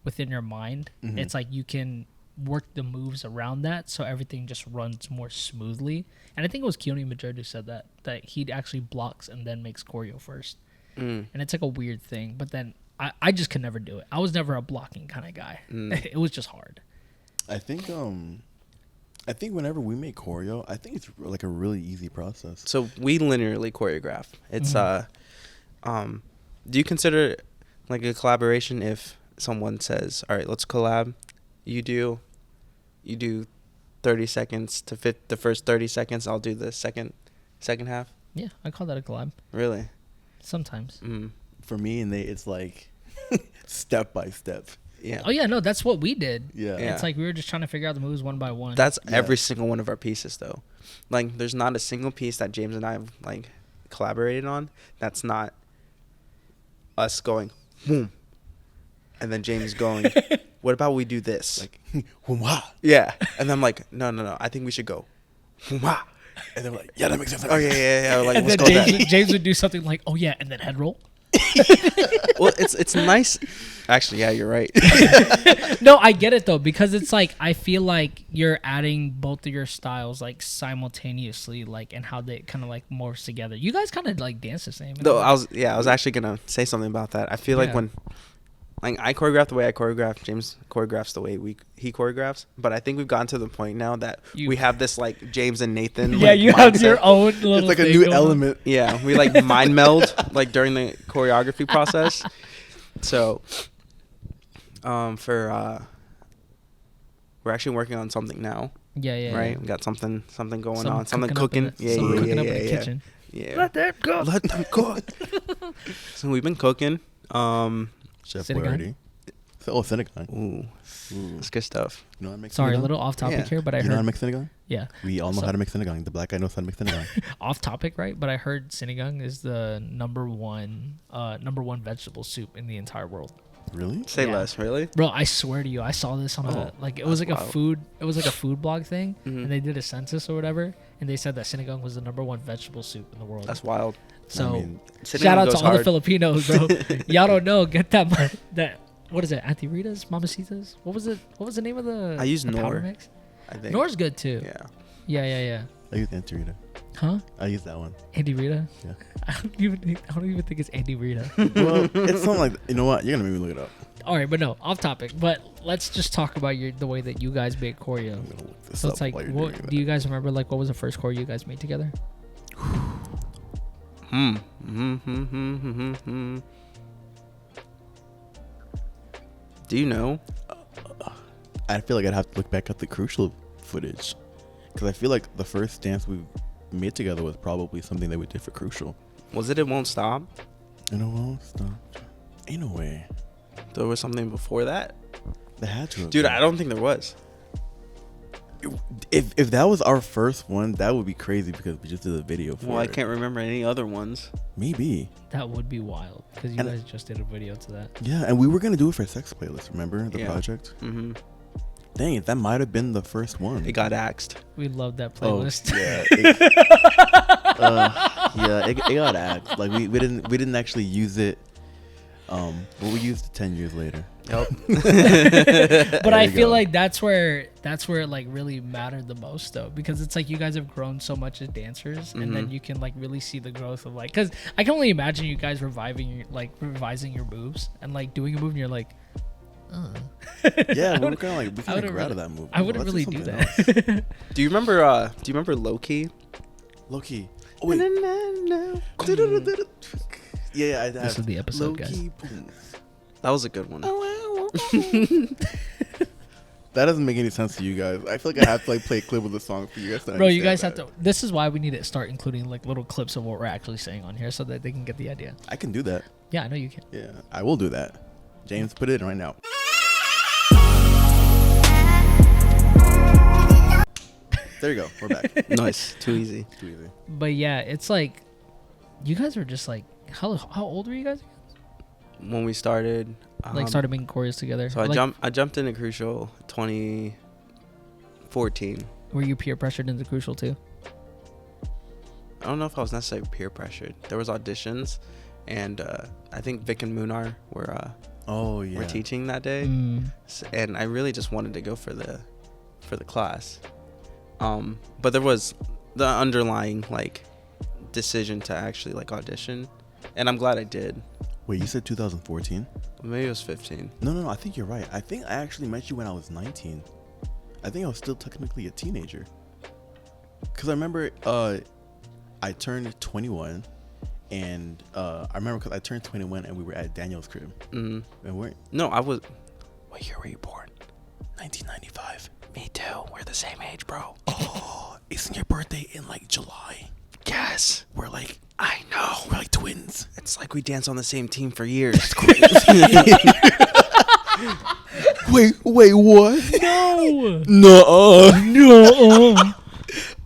within your mind, it's like you can work the moves around that, so everything just runs more smoothly. And I think it was Keone Major who said that he actually blocks and then makes choreo first. And it's like a weird thing, but then I just could never do it. I was never a blocking kind of guy. It was just hard. I think whenever we make choreo, I think it's like a really easy process. So we linearly choreograph. It's do you consider it like a collaboration if someone says, all right, let's collab, you do 30 seconds to fit the first 30 seconds, I'll do the second half? Yeah, I call that a collab. Really? Sometimes. for me and Nate, it's like step by step. Yeah. Oh yeah, no, that's what we did. Yeah. Yeah. It's like we were just trying to figure out the moves one by one. That's Yeah. every single one of our pieces, though. Like, there's not a single piece that James and I have, like, collaborated on that's not us going, boom, and then James going, what about we do this? Like, wah. Yeah. And I'm like, no, I think we should go, wah. And then we're like, yeah, that makes sense. Oh, yeah. Like, and let's then go with James would do something like, oh yeah, and then head roll. that. Well, it's nice. Actually, yeah, you're right. No, I get it though, because it's like I feel like you're adding both of your styles like simultaneously, like, and how they kind of like morphs together. You guys kind of like dance the same. Though I was actually gonna say something about that. I feel like Yeah. when, like, I choreograph the way I choreograph, James choreographs the way he choreographs. But I think we've gotten to the point now that we have this like James and Nathan. Yeah, like, you have mindset. your own little. It's like a thing new going on. element. Yeah, we like mind meld like during the choreography process. So, we're actually working on something now, Yeah. right? We got something going Some on, something cooking cooking. up in the kitchen. Yeah. Let them go. Let them cook. So we've been cooking. Chef Senegal? Boyardee. Oh, Senegal. Ooh, that's good stuff. You know how to make Sorry, a Senegal? little off topic Yeah. here, but I You know how to heard. make Senegal? Yeah, We all know So- how to make Senegal. The black guy knows how to make Senegal. off topic, right? But I heard sinigang is the number one vegetable soup in the entire world. Really? Say Yeah. less, really? Bro, I swear to you, I saw this on a like it was like that's a wild. food it was like a food blog thing, Mhm. and they did a census or whatever, and they said that sinigang was the number one vegetable soup in the world. That's wild. So I mean, shout out to goes all the hard. Filipinos, bro. Y'all don't know, get that what is it? Auntie Rita's, Mamacitas? What was it? What was the name of the? I use the powder Knorr. mix? I think. Knorr's good too. Yeah. Yeah. I use Auntie Rita. Huh? I use that one. Auntie Rita? Yeah. I don't even think it's Auntie Rita. Well, it's something like, you know what? You're going to make me look it up. All right, but no, off topic. But let's just talk about the way that you guys make choreo. I'm going to look this So up it's like, while you're what doing do you guys remember? Like, what was the first choreo you guys made together? Do you know? that. I feel like I'd have to look back at the Crucial footage. Because I feel like the first dance we made together was probably something that we did for Crucial. Was it Won't Stop? You know what? Stop. Ain't no way. There was something before that? They had to have Dude, been. I don't think there was. If that was our first one, that would be crazy because we just did a video for Well, I it. can't remember any other ones. Maybe. That would be wild because you And- guys just did a video to that. Yeah, and we were going to do it for Sex Playlist, remember? The Yeah. project? Mm-hmm. Dang it, that might have been the first one. It got axed. We love that Oh, playlist. yeah. It got axed. Like we didn't actually use it. But we used it 10 years later. Yep. But There I you feel go. like that's where it like really mattered the most though, because it's like you guys have grown so much as dancers, and then Mhm. you can like really see the growth of like, because I can only imagine you guys revising your moves and like doing a move and you're like, Yeah, I we were would- kind of like, we I kind of wouldn't grew out really- of that movie. I wouldn't Let's really do something else. that. Do you remember Low Key? Low-key. Oh, wait. Yeah, I This is the episode, guys. Low-key, boom. That was a good one. That doesn't make any sense to you guys. I feel like I have to like play a clip of the song for you guys to Bro, you guys understand have to. This is why we need to start including like little clips of what we're actually saying on here, so that they can get the idea. I can do that. Yeah, I know you can. Yeah, I will do that. James, put it in right now. There you go. We're back. Nice. Too easy. Too easy. But yeah, it's like you guys are just like how old were you guys? When we started, Like started making choreos together. So Like, I jumped into Crucial 2014. Were you peer pressured into Crucial too? I don't know if I was necessarily peer pressured. There was auditions, and I think Vic and Munar were Oh yeah. teaching that day, and I really just wanted to go for the class. But there was the underlying like decision to actually like audition, and I'm glad I did. Wait, you said 2014? Maybe it was 15. No. I think you're right. I think I actually met you when I was 19. I think I was still technically a teenager. Cause I remember I turned 21, and I remember because I turned 21 and we were at Daniel's crib. Mm-hmm. And we're No, I was. What year were you born? 1995. Me too. We're the same age, bro. Oh, isn't your birthday in like July? Yes. We're like, I know. We're like twins. It's like we dance on the same team for years. Wait, what? No. No. No.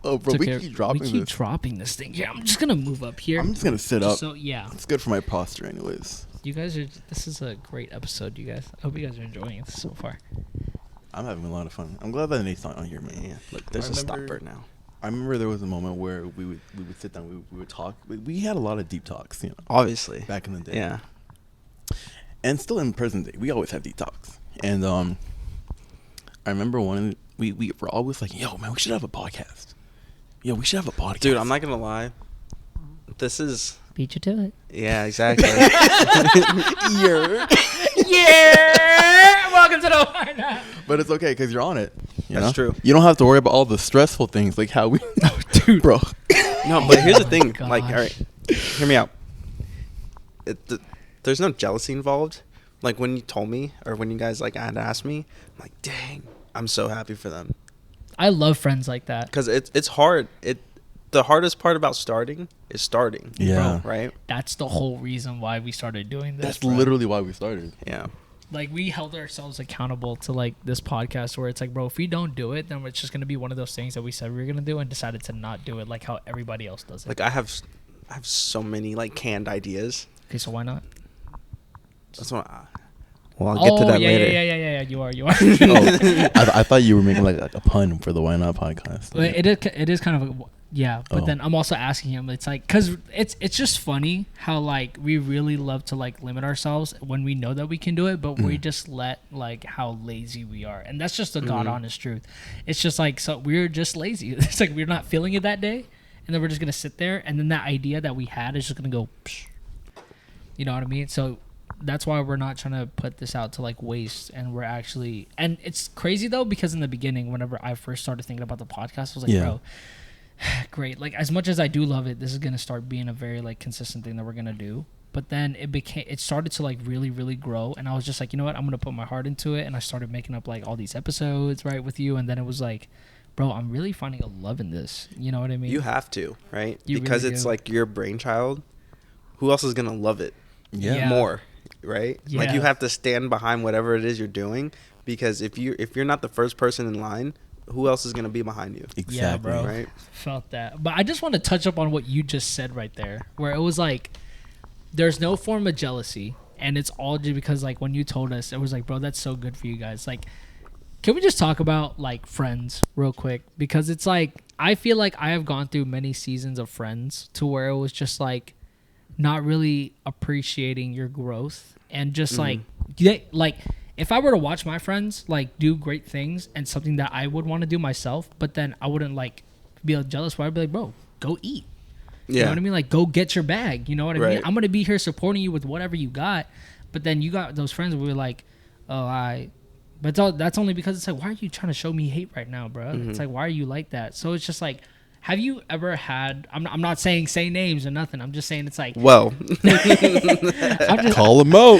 Oh, bro, It's we okay. keep dropping We keep this. dropping this thing. Yeah, I'm just gonna move up here. I'm just gonna sit up. So yeah, It's good for my posture, anyways. you guys are. This is a great episode, you guys. I hope you guys are enjoying it so far. I'm having a lot of fun. I'm glad that Nate's not on here, man. Yeah, look, there's I a remember- stopper now. I remember there was a moment where we would sit down, we would talk. We had a lot of deep talks, you know, Obviously. back in the day. Yeah. And still in present day, we always have deep talks. And I remember we were always like, yo, man, we should have a podcast. Yo, we should have a podcast. Dude, I'm not going to lie. This is... Beat you to it. Yeah, exactly. Yeah. Yeah. Welcome to the Why Not? But it's okay because you're on it. You That's know? true. You don't have to worry about all the stressful things like how we... Dude. Bro. No, but here's the Oh thing. my Like, all gosh. right, hear me out. There's no jealousy involved. Like, when you told me, or when you guys, like, had asked me, I'm like, dang, I'm so happy for them. I love friends like that. Because it's hard. The hardest part about starting is starting. Yeah. Right? That's the whole reason why we started doing this. That's bro. literally why we started. Yeah. Like, we held ourselves accountable to like this podcast where it's like, bro, if we don't do it, then it's just gonna be one of those things that we said we were gonna do and decided to not do it, like how everybody else does it. Like, I have so many, like, canned ideas. Okay, so why not? That's what well, I'll get to that yeah, later. Yeah. You are. Oh, I thought you were making like a pun for the Why Not podcast. But it is kind of a, yeah. But Oh. then I'm also asking him. It's like, cause it's just funny how like we really love to like limit ourselves when we know that we can do it, but we just let like how lazy we are, and that's just the god honest truth. It's just like, so we're just lazy. It's like we're not feeling it that day, and then we're just gonna sit there, and then that idea that we had is just gonna go. Psh. You know what I mean? So that's why we're not trying to put this out to like waste, and we're actually, and it's crazy though, because in the beginning, whenever I first started thinking about the podcast, I was like, Yeah. bro, great. Like, as much as I do love it, this is gonna start being a very like consistent thing that we're gonna do. But then it started to like really, really grow, and I was just like, you know what, I'm gonna put my heart into it, and I started making up like all these episodes right with you, and then it was like, bro, I'm really finding a love in this. You know what I mean? You have to, right? You Because really it's do. like your brainchild. Who else is going to love it? Yeah. More, right? Like, you Yeah. have to stand behind whatever it is you're doing, because if you're not the first person in line, who else is going to be behind you? Exactly. Yeah, bro. Right? Felt that. But I just want to touch up on what you just said right there, where it was like, there's no form of jealousy, and it's all just because like when you told us, it was like, bro, that's so good for you guys. Like, can we just talk about like Friends real quick? Because it's like, I feel like I have gone through many seasons of Friends to where it was just like not really appreciating your growth, and just like if I were to watch my friends like do great things and something that I would want to do myself, but then I wouldn't like be jealous, where I'd be like, bro, go eat. You know what I mean? Like, go get your bag. You know what I mean? Right. I'm gonna be here supporting you with whatever you got. But then you got those friends where we're like, oh, but that's only because it's like, why are you trying to show me hate right now, bro? It's like, why are you like that? So it's just like, have you ever had? I'm not saying say names or nothing. I'm just saying it's like, Well, Call them out.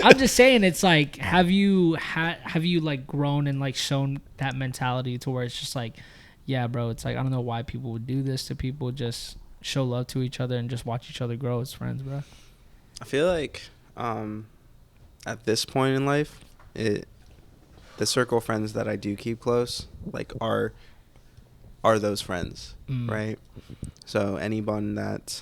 I'm just saying it's like, have you like grown and like shown that mentality to where it's just like, yeah, bro, it's like, I don't know why people would do this to people. Just show love to each other and just watch each other grow as friends, bro. I feel like at this point in life, the circle of friends that I do keep close, like, are those friends, right? So anyone that,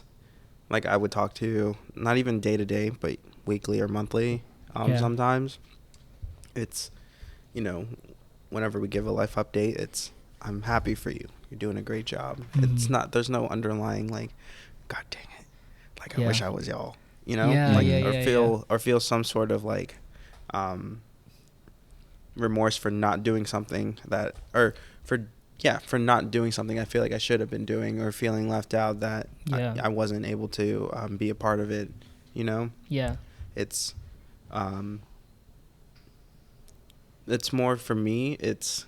like, I would talk to, not even day to day, but weekly or monthly, sometimes, it's, you know, whenever we give a life update, it's, I'm happy for you. You're doing a great job. It's not, there's no underlying, like, God dang it, like, I wish I was y'all, you know? Yeah, like, yeah, or feel some sort of, like, remorse for not doing something that, or for not doing something I feel like I should have been doing, or feeling left out that I wasn't able to be a part of it, you know? Yeah. It's more for me, it's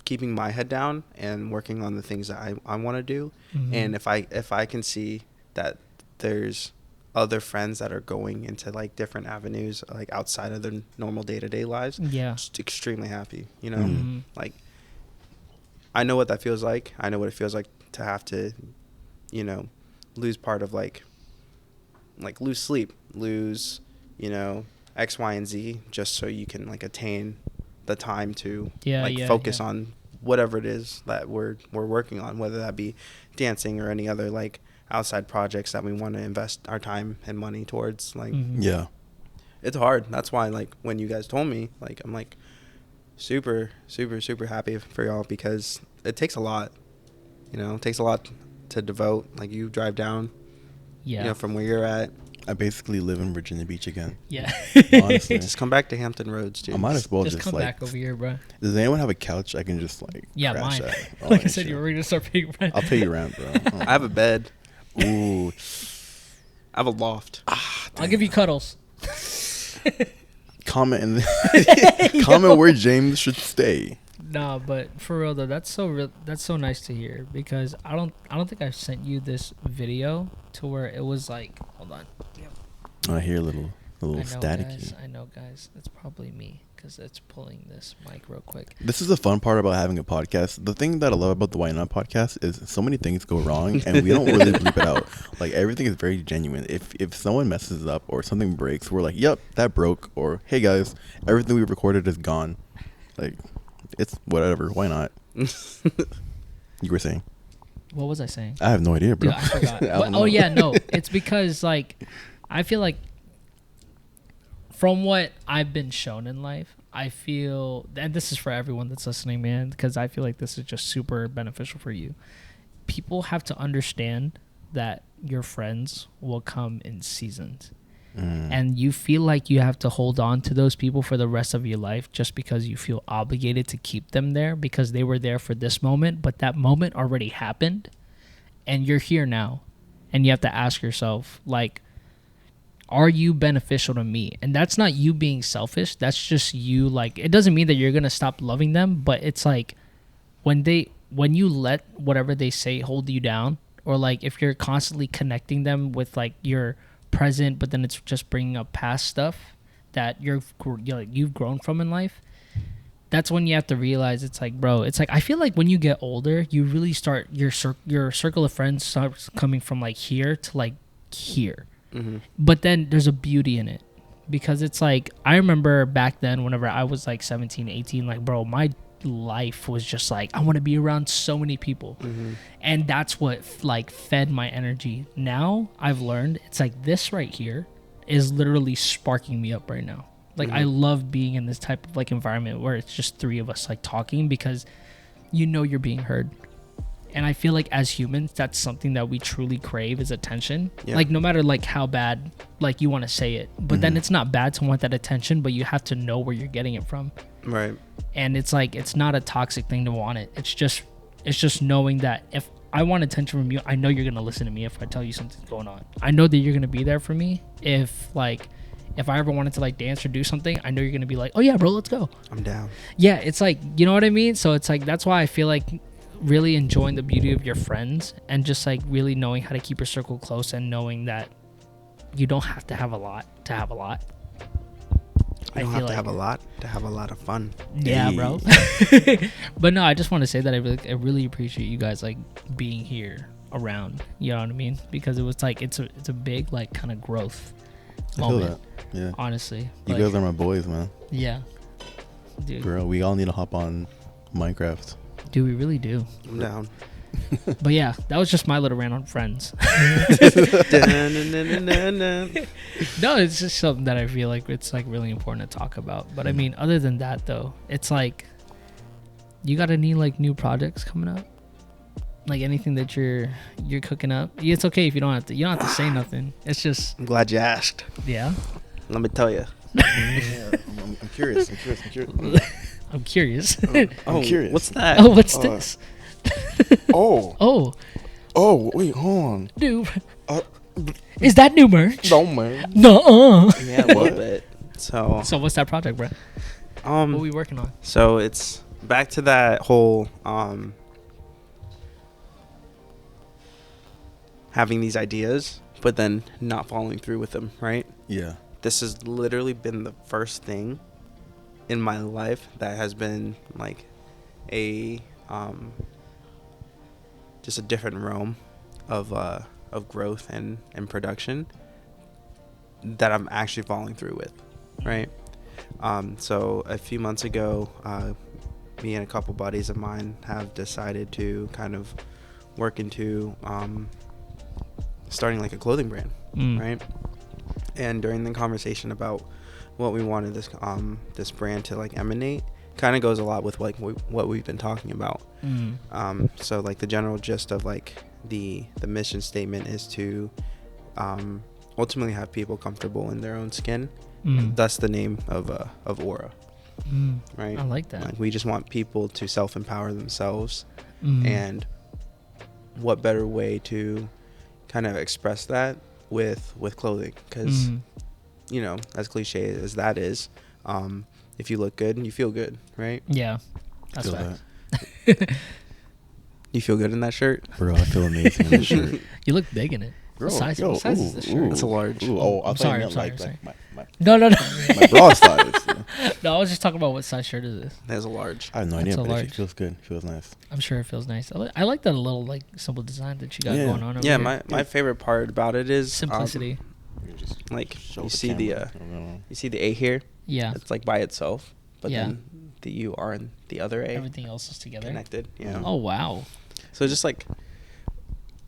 keeping my head down and working on the things that I want to do. And if I can see that there's other friends that are going into like different avenues, like outside of their normal day-to-day lives, just extremely happy, you know? Like, I know what that feels like. I know what it feels like to have to, you know, lose part of like lose sleep, lose, you know, X, Y, and Z, just so you can like attain the time to focus on whatever it is that we're working on, whether that be dancing or any other like outside projects that we want to invest our time and money towards. Like, Yeah, it's hard. That's why, like, when you guys told me, like, I'm like super, super, super happy for y'all, because it takes a lot. You know, it takes a lot to devote. Like, you drive down, you know, from where you're at. I basically live in Virginia Beach again. Yeah. Honestly, Just come back to Hampton Roads, dude. I might as well Just come like, back over here, bro. Does anyone have a couch I can just like crash mine. at? Oh, Like I yeah, said, you sure. were going to start paying rent. I'll pay you rent, bro. Oh. I have a bed. Ooh. I have a loft. I'll give you cuddles. Comment in the comment where James should stay. Nah, but for real though, that's so nice to hear, because I don't think I sent you this video to where it was like, hold on. I hear a little I know, staticky. guys. It's probably me, because it's pulling this mic real quick. This is the fun part about having a podcast. The thing that I love about the Why Not podcast is so many things go wrong and we don't really bleep it out. Like, everything is very genuine. If someone messes up or something breaks, we're like, yep, that broke. Or, hey guys, everything we recorded is gone. Like, it's whatever. Why not? You were saying? What was I saying? I have no idea, bro. Dude, I forgot. I don't know. Oh yeah, no. It's because like I feel like from what I've been shown in life, I feel, and this is for everyone that's listening, man, because I feel like this is just super beneficial for you. People have to understand that your friends will come in seasons. And you feel like you have to hold on to those people for the rest of your life just because you feel obligated to keep them there because they were there for this moment, but that moment already happened and you're here now. And you have to ask yourself, like, are you beneficial to me? And that's not you being selfish. That's just you, like, it doesn't mean that you're going to stop loving them, but it's like when you let whatever they say hold you down, or like if you're constantly connecting them with like your present, but then it's just bringing up past stuff that you've grown from in life, that's when you have to realize, it's like, bro, it's like I feel like when you get older, you really start your circle of friends starts coming from like here to like here. But then there's a beauty in it, because it's like I remember back then whenever I was like 17, 18, like, bro, my life was just like I want to be around so many people, and that's what like fed my energy. Now I've learned it's like this right here is literally sparking me up right now. Like I love being in this type of like environment where it's just three of us like talking, because you know you're being heard. And I feel like as humans, that's something that we truly crave, is attention. Like no matter like how bad like you want to say it, but then it's not bad to want that attention, but you have to know where you're getting it from. Right. And it's like, it's not a toxic thing to want it. It's just knowing that if I want attention from you, I know you're going to listen to me if I tell you something's going on. I know that you're going to be there for me. If I ever wanted to like dance or do something, I know you're going to be like, oh yeah, bro, let's go. I'm down. Yeah. It's like, you know what I mean? So it's like, that's why I feel like really enjoying the beauty of your friends and just like really knowing how to keep your circle close, and knowing that you don't have to have a lot to have a lot. You don't have to have a lot of fun. Yeah, bro. But no, I just want to say that I really appreciate you guys like being here around. You know what I mean? Because it was like it's a big like kind of growth moment. I feel that. Yeah. Honestly, You guys are my boys, man. Yeah, dude. Bro, we all need to hop on Minecraft. Dude, we really do. I'm down. But yeah, that was just my little rant on friends. No, it's just something that I feel like it's like really important to talk about. But I mean, other than that though, it's like you got any like new projects coming up? Like anything that you're cooking up? It's okay if you don't have to say nothing. It's just I'm glad you asked. Yeah. Let me tell you. Yeah, I'm curious. I'm curious. I'm curious. What's that? Oh, what's this? Oh, wait, hold on. New. Is that new merch? No, man. No. Yeah, a little bit. So what's that project, bro? What are we working on? So it's back to that whole having these ideas, but then not following through with them, right? Yeah. This has literally been the first thing in my life that has been like a just a different realm of growth and production that I'm actually following through with, right? So a few months ago, me and a couple buddies of mine have decided to kind of work into starting like a clothing brand, right? And during the conversation about what we wanted this brand to like emanate, kind of goes a lot with like what we've been talking about. So like the general gist of like the mission statement is to ultimately have people comfortable in their own skin. Thus the name of Aura. Right? I like that. Like we just want people to self-empower themselves, and what better way to kind of express that with clothing? Because you know, as cliche as that is, if you look good, you feel good, right? Yeah, that's Feel facts. that. You feel good in that shirt, Bro, I feel amazing in this shirt. You look big in it. Bro, What size, yo, what size is ooh, this shirt? ooh. It's a large. Ooh, oh, I I'm thought sorry, you I'm meant sorry, like my No. my bra size. No, I was just talking about what size shirt is this. There's a large. I have no That's idea, a but large. it feels good. It feels nice. I'm sure it feels nice. I like that little like simple design that you got Yeah. going on over Yeah, here. my favorite part about it is Simplicity. like Show you the see camera. you see the A here. Yeah. It's like by itself, but Yeah. then the U R and the other A Everything else is together. connected. Yeah. Oh wow. So just like,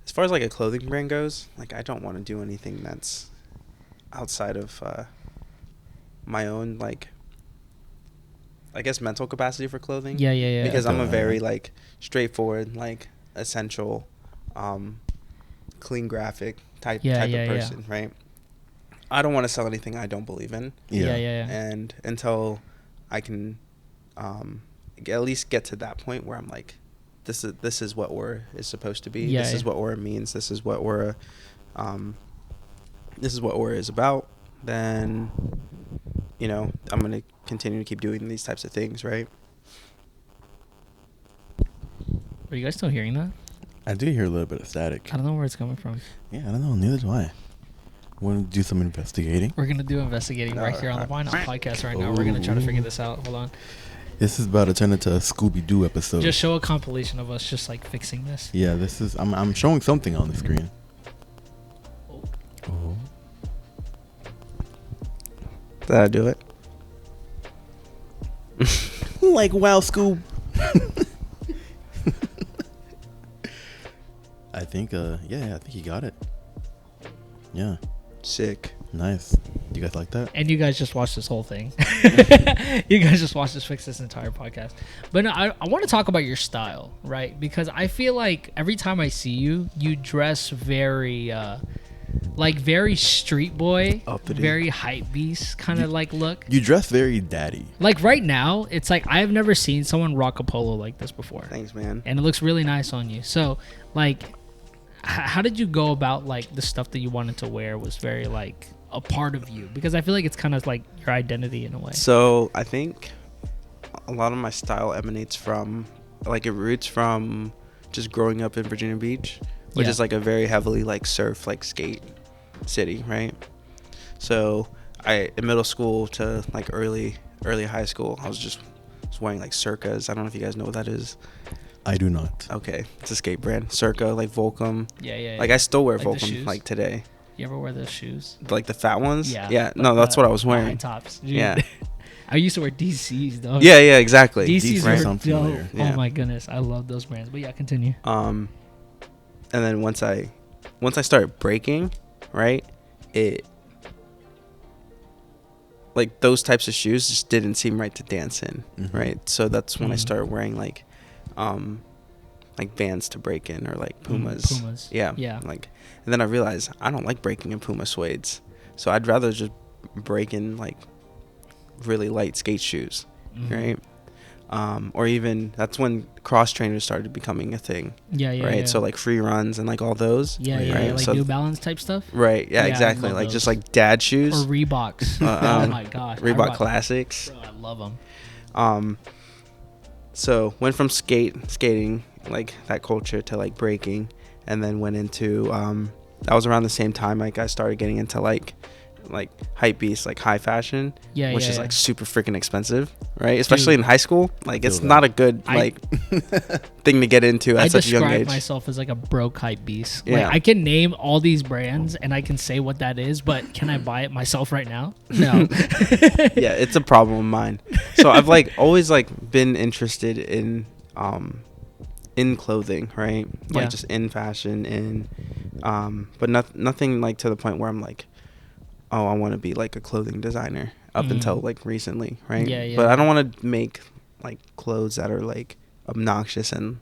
as far as like a clothing brand goes, like I don't want to do anything that's outside of my own like, I guess, mental capacity for clothing. Yeah. Because I'm a Okay. very like straightforward, like essential, clean graphic type Yeah. of person, right? I don't want to sell anything I don't believe in, Yeah. and until I can at least get to that point where I'm like, this is what Aura is supposed to be. Yeah, This is yeah. what Aura means. This is what Aura is about. Then, you know, I'm gonna continue to keep doing these types of things, right? Are you guys still hearing that? I do hear a little bit of static. I don't know where it's coming from. Yeah, I don't know. Neither do I. Want to do some investigating? We're gonna do investigating right here on the Why Not podcast right now. We're gonna try to figure this out. Hold on. This is about to turn into a Scooby-Doo episode. Just show a compilation of us just like fixing this. Yeah, this is. I'm showing something on the screen. Oh. Did I do it? Like, wow, Scoob. I think, yeah, I think he got it. Yeah, Sick. nice. You guys like that? And you guys just watched this whole thing. You guys just watched us fix this entire podcast. But no, I want to talk about your style, right? Because I feel like every time I see you, you dress very, like very street boy, Uppity. very hype beast kind of like look. You dress very daddy. Like right now, it's like I have never seen someone rock a polo like this before. Thanks, man. And it looks really nice on you. So, like, how did you go about like the stuff that you wanted to wear was very like a part of you? Because I feel like it's kind of like your identity in a way. So I think a lot of my style emanates from, like, it roots from just growing up in Virginia Beach, which Yeah. is like a very heavily like surf, like skate city, right? So in middle school to like early high school, I was wearing like Circas. I don't know if you guys know what that is. I do not. Okay, it's a skate brand. Circa, like Volcom. Yeah. Like I still wear Like the Volcom shoes? like today. You ever wear those shoes? Like the fat ones? Yeah. Yeah. Like No, that's the what I was high wearing. tops. Dude. Yeah. I used to wear DCs though. Yeah, exactly. DCs right? were Sound dope. familiar. Yeah. Oh my goodness, I love those brands. But yeah, continue. And then once I started breaking, right, it, like, those types of shoes just didn't seem right to dance in, Mhm. right? So that's when I Mhm. started wearing like Vans to break in, or like Pumas. Pumas. Yeah. Yeah. Like, and then I realized I don't like breaking in Puma suedes, so I'd rather just break in like really light skate shoes, Mhm. right? Or even that's when cross trainers started becoming a thing, Yeah. right? Yeah. So like free runs and like all those. Yeah, Right, like so- New Balance type stuff. Right. Yeah. Yeah, I Exactly. love Like those. just like dad shoes. Or Reeboks. Uh, Oh my gosh. I Reebok rock- Classics. Bro, I love them. So went from skating, like that culture, to like breaking, and then went into that was around the same time like I started getting into like like hype beast, like high fashion, Yeah, which yeah, is yeah. like super freaking expensive, right? Especially in high school. Like it's Feel not that. a good like thing to get into I at such a young describe age. myself as like a broke hype beast. Yeah. Like I can name all these brands and I can say what that is, but can I buy it myself right now? No. Yeah, it's a problem of mine. So I've like always like been interested in clothing, right? Like Yeah. just in fashion, but nothing like to the point where I'm like, oh, I want to be like a clothing designer up until like recently, right? Yeah, yeah, But I yeah. don't want to make like clothes that are like obnoxious and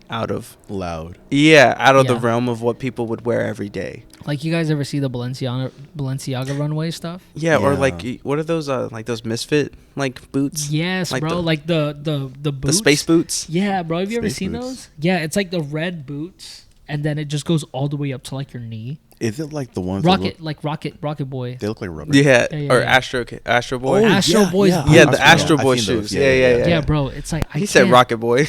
out of Loud. the Yeah. realm of what people would wear every day. Like you guys ever see the Balenciaga runway stuff? Yeah, or Yeah. like what are those like those misfit like boots? Yes, Like bro. the- Like the The boots. space boots? Yeah, bro. Have you ever Space seen boots. those? Yeah, it's like the red boots, and then it just goes all the way up to like your knee. Is it like the ones that Rocket Boy. they look like rubber? Yeah, Yeah, yeah, or yeah. Astro Boy. Oh, Astro yeah, Boys yeah. boots. Yeah, I've the seen Astro I've Boy seen those, shoes. Yeah. Yeah, bro. It's like He said can't- Rocket Boy.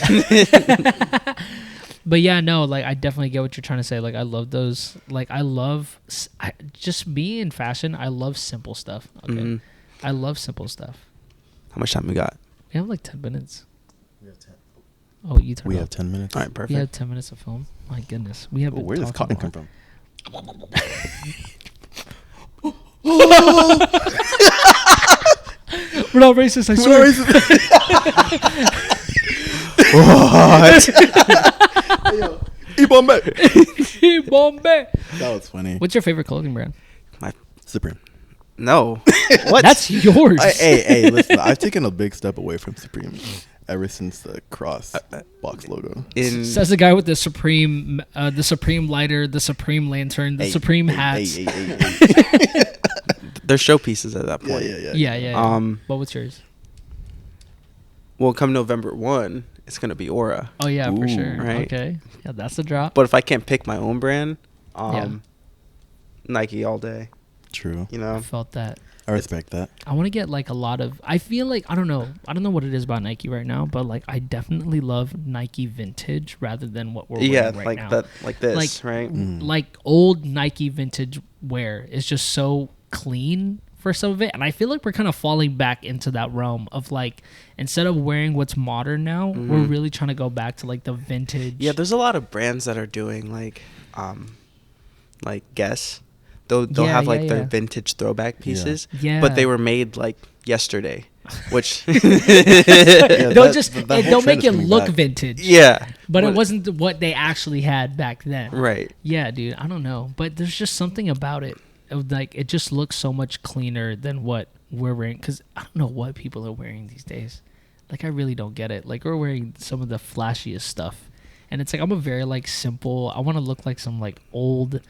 But yeah, no, like I definitely get what you're trying to say. Like I love those. Like just me in fashion. I love simple stuff. Okay, Mhm. I love simple stuff. How much time we got? We have like 10 minutes. We have 10. Oh, you turn. We it have up. 10 minutes. All right, We perfect. have 10 minutes of film. My goodness, we have. Oh, been where does talking cotton more. come from? We're not racist. I swear. Bombay. Bombay. That was funny. What's your favorite clothing brand? Supreme. No. What? That's yours. Hey, listen. I've taken a big step away from Supreme ever since the cross box logo. in Says the guy with the Supreme lighter, the Supreme lantern, the Hey, Supreme hey, hats. hey, hey, hey. they're showpieces at that Yeah, point. Yeah. But what's yours? Well, come November 1, it's gonna be Aura. Oh yeah, for Ooh. sure. Right. Okay. Yeah, that's the drop. But if I can't pick my own brand, Yeah. Nike all day. True. You I know. felt that. I respect that. I want to get like a lot of. I feel like I don't know what it is about Nike right now, but like I definitely love Nike vintage rather than what we're Yeah, wearing right like now. that, like this, Like, right? Mm. Like old Nike vintage wear is just so clean for some of it, and I feel like we're kind of falling back into that realm of like instead of wearing what's modern now, we're really trying to go back to like the vintage. Yeah, there's a lot of brands that are doing like Guess. They'll Yeah, have like yeah, their yeah. vintage throwback pieces, Yeah. but they were made like yesterday, which Yeah, they'll that- just that they'll whole trend make is it coming look back. vintage. yeah, But it what- wasn't what they actually had back then. right. Yeah, dude. I don't know, but there's just something about it. Of like it just looks so much cleaner than what we're wearing. Because I don't know what people are wearing these days. Like I really don't get it. Like we're wearing some of the flashiest stuff, and it's like I'm a very like simple. I want to look like some like old,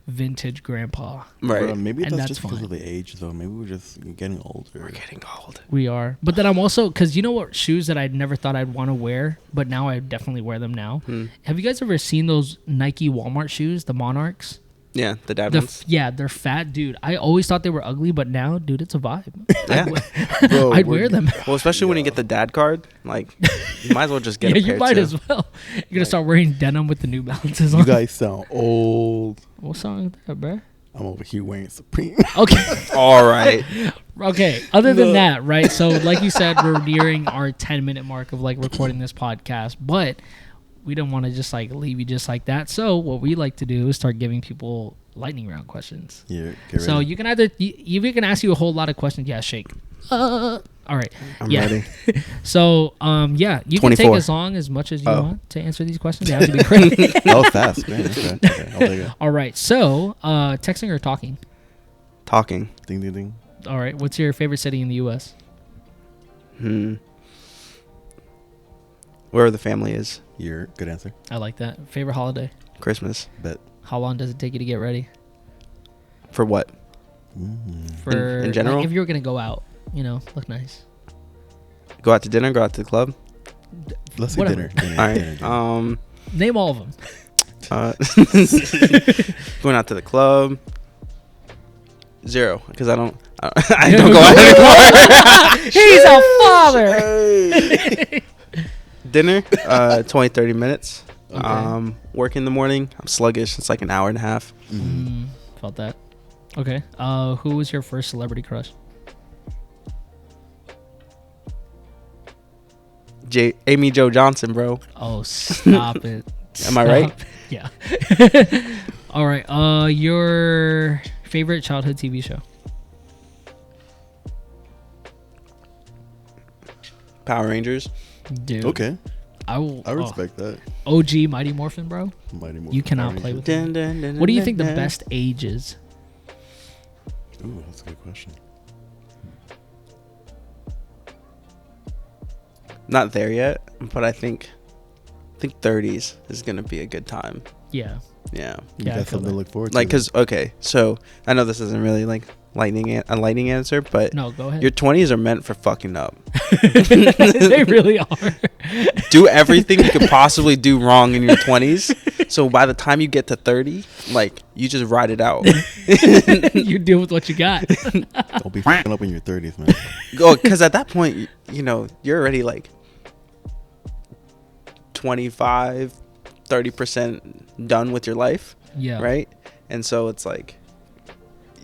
vintage grandpa. Right. Bro, maybe And that's that's just because fine. of the age, though. Maybe we're just getting older. We're getting old. We are, but then I'm also because you know what shoes that I never thought I'd want to wear, but now I definitely wear them now. Have you guys ever seen those Nike Walmart shoes, the Monarchs? Yeah, the dad The ones. yeah, they're fat, dude. I always thought they were ugly, but now, dude, it's a vibe. Yeah. Bro, I'd we're- wear them. Well, especially when you get the dad card, like you might as well just get Yeah, a pair you might too. as well. You're gonna start wearing denim with the New Balances on. You guys sound old. What song is that, bro? I'm over here wearing Supreme. Okay, All right. okay. Other than No. that, right? So, like you said, we're nearing our 10-minute mark of like recording this podcast, but we don't want to just like leave you just like that. So, what we like to do is start giving people lightning round questions. Here, get ready. So you can either we can ask you a whole lot of questions. Yeah, shake. All right. I'm yeah. ready. So you can take 24. as long as much as you Oh. want to answer these questions. They have to be quick. That was fast. Man. Okay, I'll take it. All right. So texting or talking? Talking. Ding, ding, ding. All right. What's your favorite city in the U.S.? Where the family is. Your good answer. I like that. Favorite holiday? Christmas. Bet. How long does it take you to get ready? For what? For in general? like, if you're gonna go out, look nice. Go out to dinner. Go out to the club. Let's do Whatever. dinner. All right. Name all of them. Going out to the club. 0, because I don't go out anymore. He's a father. Dinner, 20-30 minutes. Okay. Work in the morning. I'm sluggish. It's like an hour and a half. Felt that. Okay. Who was your first celebrity crush? Amy Jo Johnson, bro. Oh, stop it. Am I right? Stop. Yeah. All right. Your favorite childhood TV show? Power Rangers. Dude. Okay, I respect that. OG Mighty Morphin, bro. Mighty Morphin You cannot Power play with Rangers. that. What do you think the best age is? Ooh, that's a good question. Not there yet, but I think 30s is gonna be a good time. Yeah. Yeah. You Yeah, I got feel something to that. look forward to. Like, cause okay, so I know this isn't really like a lightning answer, but No, go ahead. your 20s are meant for fucking up. They really are. Do everything you could possibly do wrong in your 20s. So by the time you get to 30, like you just ride it out. You deal with what you got. Don't be fucking up in your 30s, man. Go, because at that point, you know, you're already like 25, 30% done with your life, Yeah. right? And so it's like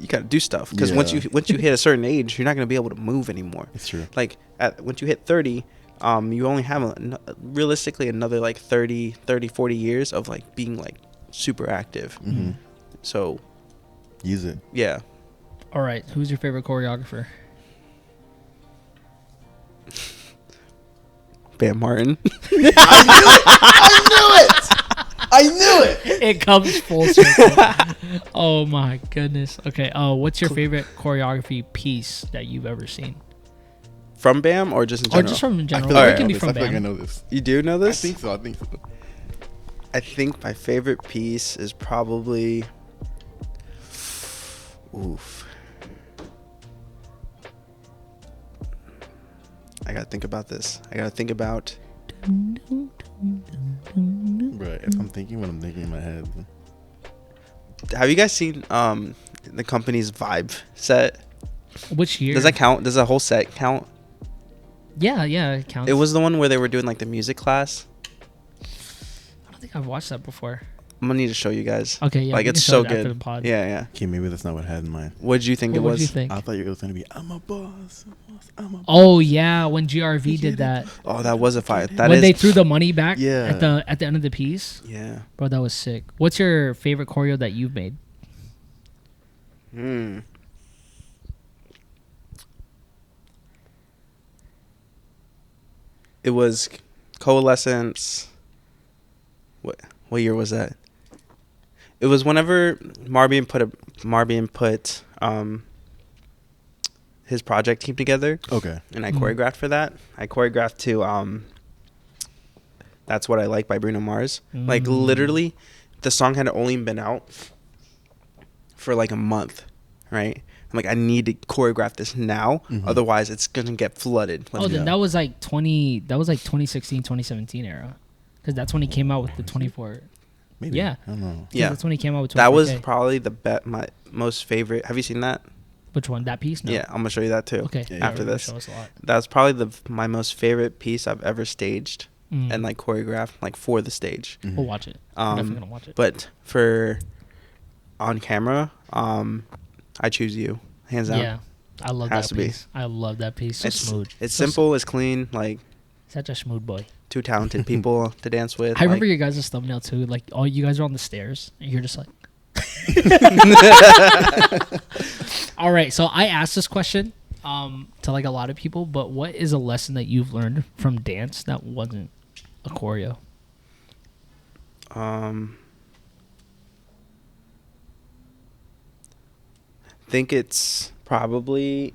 you gotta do stuff because once Yeah. you hit a certain age, you're not gonna be able to move anymore. It's true. Like once you hit 30, you only have realistically another like 30, 40 years of like being like super active. Mm-hmm. So Use it. yeah, All right. Who's your favorite choreographer? Bam Martin. I knew it. It comes full circle. Oh my goodness. Okay. What's your favorite choreography piece that you've ever seen? From Bam or just in Or general? just from in I general. feel It like can I be know this. from I feel like I Bam. know this. You do know I this? think so. I think so. I think my favorite piece is probably. Oof. I gotta think about this. I gotta think about. Right. If I'm thinking what I'm thinking in my head. Have you guys seen the company's Vibe set? Which year? Does that count? Does the whole set count? Yeah, it counts. It was the one where they were doing like the music class. I don't think I've watched that before. I'm gonna need to show you guys. Okay, yeah. Like we it's can show so it after good. the pod. Yeah, yeah. Okay, maybe that's not what I had in mind. What did you think it What was? did you think? I thought it was gonna be I'm a boss. I'm a boss. Oh yeah, when GRV did that. Oh, that was a fight. That When is. they threw the money back Yeah. at the end of the piece. Yeah. Bro, that was sick. What's your favorite choreo that you've made? It was Coalescence. What year was that? It was whenever Marbian put his project team together, Okay. and I choreographed for that. I choreographed to That's What I Like by Bruno Mars. Like literally, the song had only been out for like a month, right? I'm like, I need to choreograph this now, otherwise it's gonna get flooded. Oh, then that was like 2016, 2017 era. Because that's when he came out with the 24. Maybe. Yeah. I don't know. Yeah, That's when he came out with 24K. that was probably my most favorite. Have you seen that? Which one? That piece? No. Yeah, I'm gonna show you that too. Okay. Yeah, after yeah, this. show us a lot. That's probably my most favorite piece I've ever staged Mm. and like choreographed like for the stage. We'll watch it. We're definitely gonna watch it. But for on camera, I choose you, hands down. Yeah, I love Has that to be. piece. I love that piece. So smooth. It's So simple, it's clean, like Such a smooth boy. two talented people to dance with. I remember like, your guys' thumbnail too. Like, all you guys are on the stairs, and you're just like. All right, so I asked this question to like a lot of people, but what is a lesson that you've learned from dance that wasn't a choreo? think it's probably.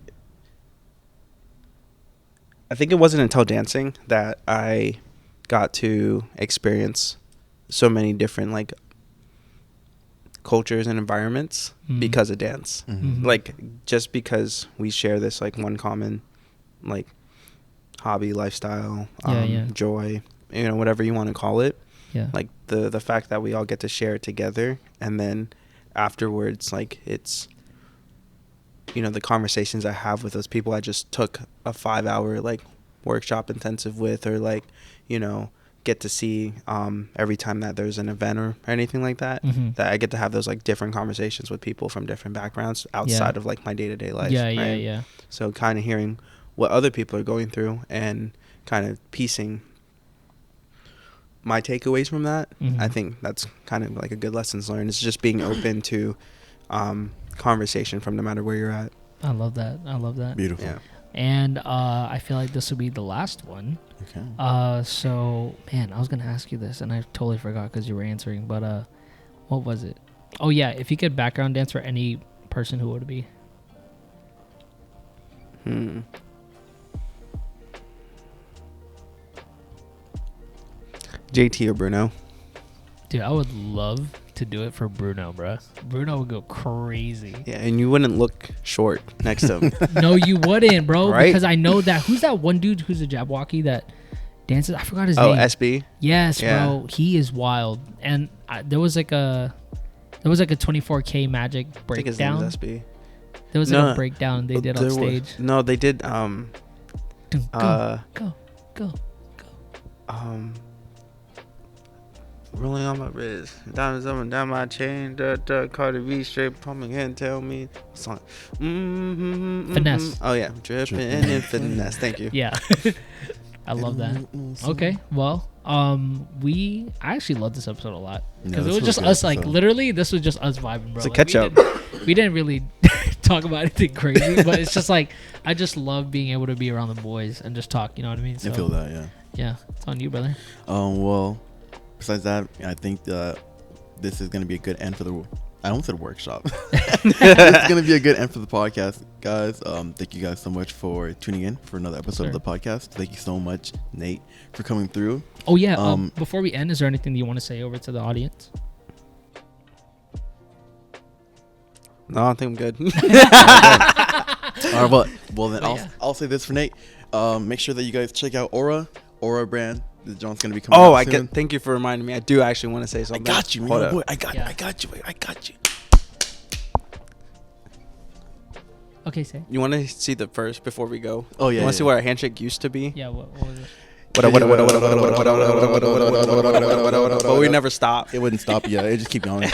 I think it wasn't until dancing that I got to experience so many different like cultures and environments because of dance. Like just because we share this like one common like hobby, lifestyle, joy, you know, whatever you want to call it. Yeah. Like the fact that we all get to share it together, and then afterwards, like it's, you know, the conversations I have with those people I just took a 5-hour like workshop intensive with, or like, you know, get to see every time that there's an event or anything like that, Mhm. that I get to have those like different conversations with people from different backgrounds outside of like my day-to-day life. Yeah, right? yeah. So kind of hearing what other people are going through and kind of piecing my takeaways from that. Mhm. I think that's kind of like a good lessons learned. It's just being open to conversation from no matter where you're at. I love that. Beautiful. Yeah. And I feel like this will be the last one. Okay. So man, I was gonna ask you this, and I totally forgot because you were answering. But what was it? Oh yeah, if you could background dance for any person, who would it be? JT or Bruno? Dude, I would love to do it for Bruno, bro. Bruno would go crazy. Yeah, and you wouldn't look short next to him. No, you wouldn't, bro. Right? Because I know that. Who's that one dude who's a Jabberwocky that dances? I forgot his name. Oh, SB? Yes, Yeah. bro. He is wild. And there was like a 24K magic I think his name breakdown. is SB. There was like No, a breakdown they did on stage. No, they did Go, go. rolling on my wrist, diamonds up and down my chain, Cardi B straight pumping and tell me song. Finesse. Oh yeah, dripping in finesse. Thank you. Yeah. I love that. Okay, well, I actually love this episode a lot because it was just us. Like literally, this was just us vibing, bro. It's a Like, catch up. We didn't really talk about anything crazy, but it's just like I just love being able to be around the boys and just talk. You know what I mean? I feel that. Yeah. Yeah, it's on you, brother. Well, besides that, I think this is gonna be a good end for the. I almost said workshop. It's gonna be a good end for the podcast, guys. Thank you guys so much for tuning in for another episode of the podcast. Thank you so much, Nate, for coming through. Oh yeah. Before we end, is there anything that you want to say over to the audience? No, I think I'm good. All right, well then But I'll say this for Nate. Make sure that you guys check out Aura brand. The John's gonna be coming. out soon. Thank you for reminding me. I do actually want to say something. I got you, Hold man. up. Boy, I got you. Okay, say. You want to see the first before we go? Oh yeah. You want to see what our handshake used to be? Yeah. What was it? But we never stop. It wouldn't stop. Yeah, it just keep going.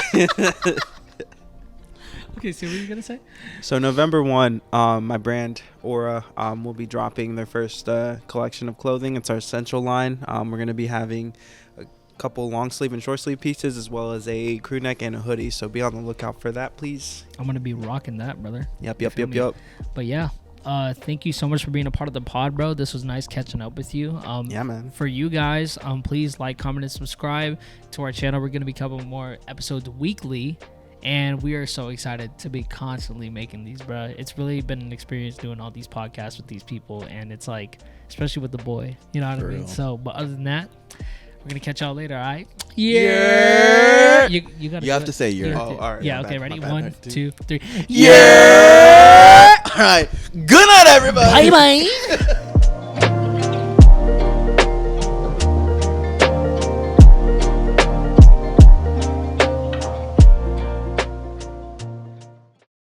Okay, so what were you gonna say? So November 1, my brand Aura will be dropping their first collection of clothing. It's our essential line. We're gonna be having a couple long sleeve and short sleeve pieces, as well as a crew neck and a hoodie. So be on the lookout for that, please. I'm gonna be rocking that, brother. Yep. But yeah, thank you so much for being a part of the pod, bro. This was nice catching up with you. Yeah, man. For you guys, please like, comment, and subscribe to our channel. We're gonna be covering more episodes weekly. And we are so excited to be constantly making these, bro. It's really been an experience doing all these podcasts with these people. And it's like, especially with the boy, you know what I mean? real. So, but other than that, we're going to catch y'all later, all right? Yeah. You You have to say yeah. Oh, all right. Yeah, my okay, bad, ready? my bad. 1, 2, 3. Yeah. All right. Good night, everybody. Bye-bye.